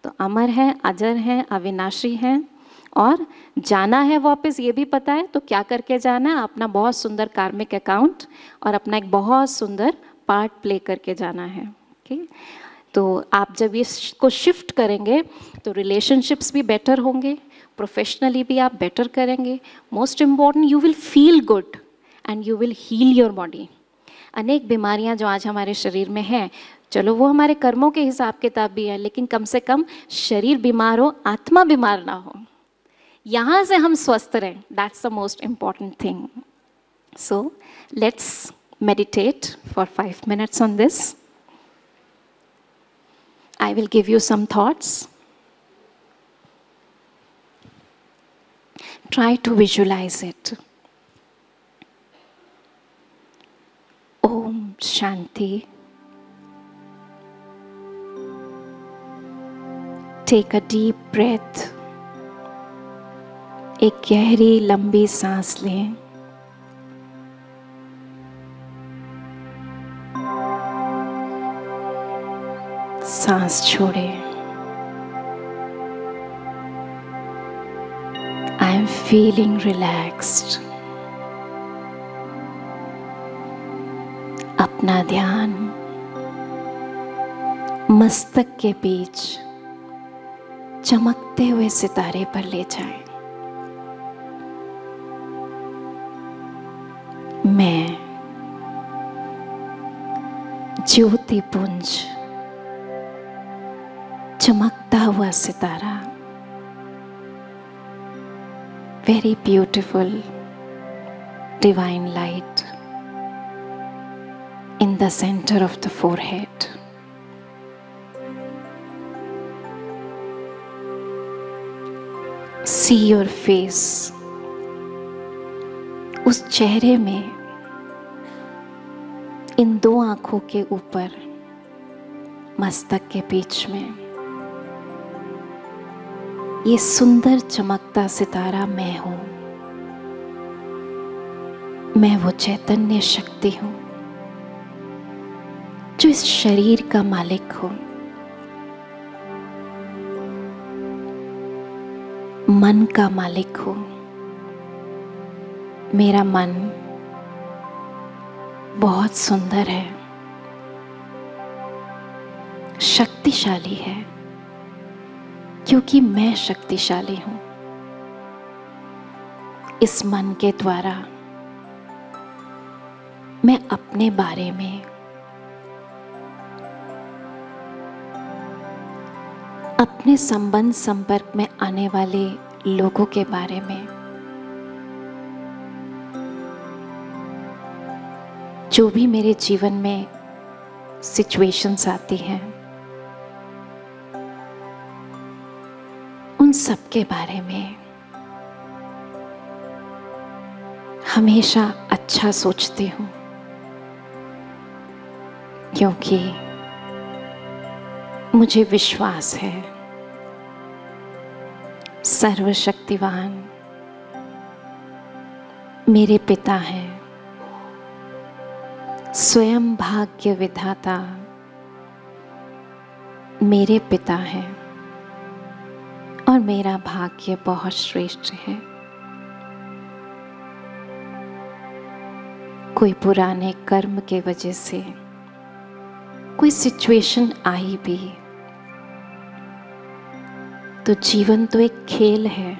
S2: तो अमर है, अजर हैं, अविनाशी हैं, और जाना है वापस ये भी पता है, तो क्या करके जाना है? अपना बहुत सुंदर कार्मिक अकाउंट और अपना एक बहुत सुंदर पार्ट प्ले करके जाना है। ओके, तो आप जब इसको शिफ्ट करेंगे तो रिलेशनशिप्स भी बेटर होंगे, प्रोफेशनली भी आप बेटर करेंगे, most important you will feel good and you will heal your body. अनेक बीमारियां जो आज हमारे शरीर में हैं, चलो वो हमारे कर्मों के हिसाब किताब भी है, लेकिन कम से कम शरीर बीमार हो, आत्मा बीमार ना हो, यहाँ से हम स्वस्थ रहें, that's the most important thing. So let's meditate for 5 minutes on this. I will give you some thoughts. Try to visualize it. Om Shanti. Take a deep breath. एक गहरी लंबी सांस लें। सांस छोड़ें। I am feeling relaxed. अपना ध्यान मस्तक के बीच चमकते हुए सितारे पर ले जाएं। ज्योति पुंज, चमकता हुआ सितारा, very beautiful divine light in the center of the forehead. See your face. उस चेहरे में, इन दो आंखों के ऊपर, मस्तक के बीच में, ये सुंदर चमकता सितारा मैं हूं। मैं वो चैतन्य शक्ति हूं जो इस शरीर का मालिक हो। मन का मालिक हो। मेरा मन बहुत सुंदर है, शक्तिशाली है, क्योंकि मैं शक्तिशाली हूं। इस मन के द्वारा मैं अपने बारे में, अपने संबंध संपर्क में आने वाले लोगों के बारे में, जो भी मेरे जीवन में सिचुएशंस आती हैं, उन सब के बारे में हमेशा अच्छा सोचती हूँ, क्योंकि मुझे विश्वास है सर्वशक्तिवान मेरे पिता हैं, स्वयं भाग्य विधाता मेरे पिता हैं, और मेरा भाग्य बहुत श्रेष्ठ है। कोई पुराने कर्म के वजह से कोई सिचुएशन आई भी, तो जीवन तो एक खेल है।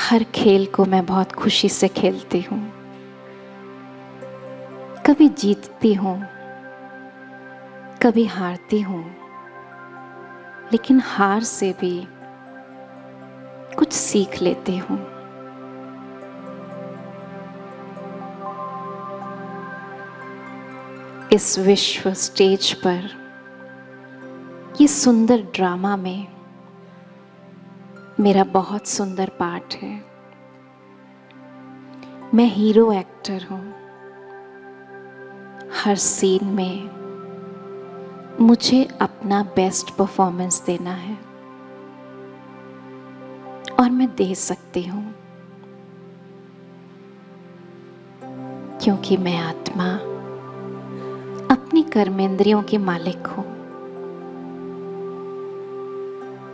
S2: हर खेल को मैं बहुत खुशी से खेलती हूँ। कभी जीतती हूँ, कभी हारती हूँ, लेकिन हार से भी कुछ सीख लेती हूँ। इस विश्व स्टेज पर, ये सुंदर ड्रामा में मेरा बहुत सुंदर पार्ट है। मैं हीरो एक्टर हूँ। हर सीन में मुझे अपना बेस्ट परफॉर्मेंस देना है, और मैं दे सकती हूँ, क्योंकि मैं आत्मा अपनी कर्मेंद्रियों की मालिक हूँ।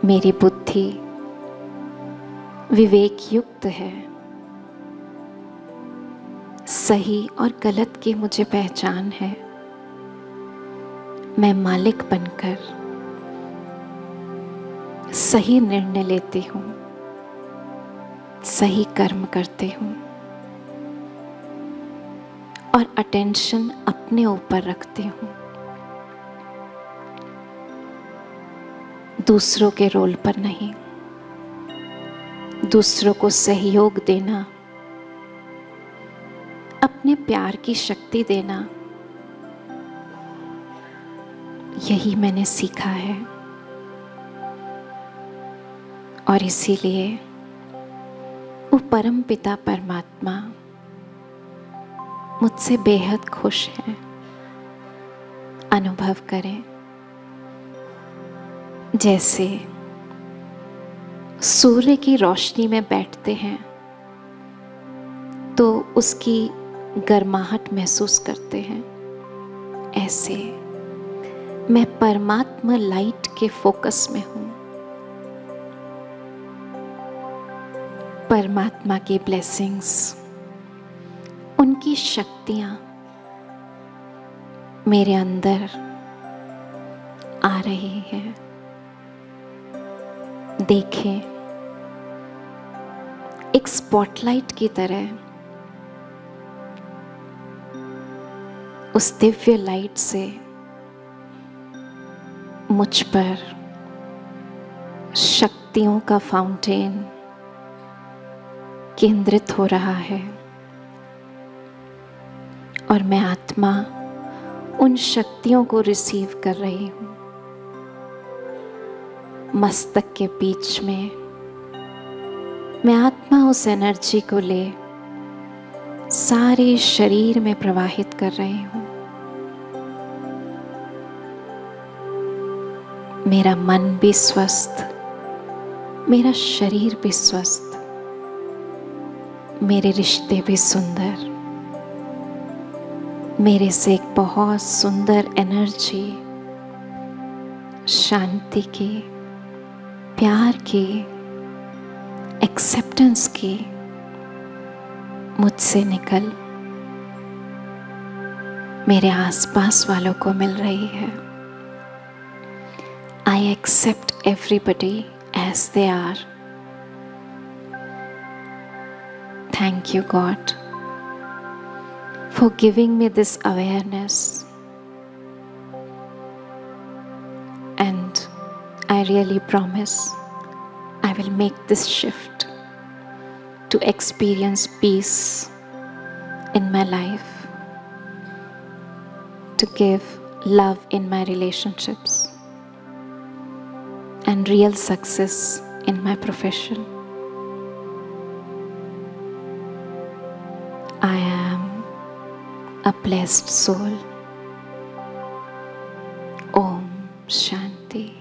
S2: मेरी बुद्धि विवेक युक्त है। सही और गलत की मुझे पहचान है। मैं मालिक बनकर सही निर्णय लेती हूँ, सही कर्म करती हूँ, और अटेंशन अपने ऊपर रखती हूँ। दूसरों के रोल पर नहीं। दूसरों को सहयोग देना, अपने प्यार की शक्ति देना, यही मैंने सीखा है। और इसीलिए वो परम पिता परमात्मा मुझसे बेहद खुश हैं। अनुभव करें, जैसे सूर्य की रोशनी में बैठते हैं तो उसकी गर्माहट महसूस करते हैं, ऐसे मैं परमात्मा लाइट के फोकस में हूँ। परमात्मा की ब्लेसिंग्स, उनकी शक्तियाँ मेरे अंदर आ रही है। देखें, एक स्पॉटलाइट की तरह
S1: उस दिव्य लाइट से मुझ पर शक्तियों का फाउंटेन केंद्रित हो रहा है और मैं आत्मा उन शक्तियों को रिसीव कर रही हूँ। मस्तक के बीच में मैं आत्मा उस एनर्जी को ले सारे शरीर में प्रवाहित कर रही हूँ। मेरा मन भी स्वस्थ, मेरा शरीर भी स्वस्थ, मेरे रिश्ते भी सुंदर, मेरे से एक बहुत सुंदर एनर्जी शांति की, प्यार की, एक्सेप्टेंस की मुझसे निकल मेरे आसपास वालों को मिल रही है। I accept everybody as they are. Thank you, God, for giving me this awareness. And I really promise I will make this shift to experience peace in my life, to give love in my relationships, and real success in my profession. I am a blessed soul. Om Shanti.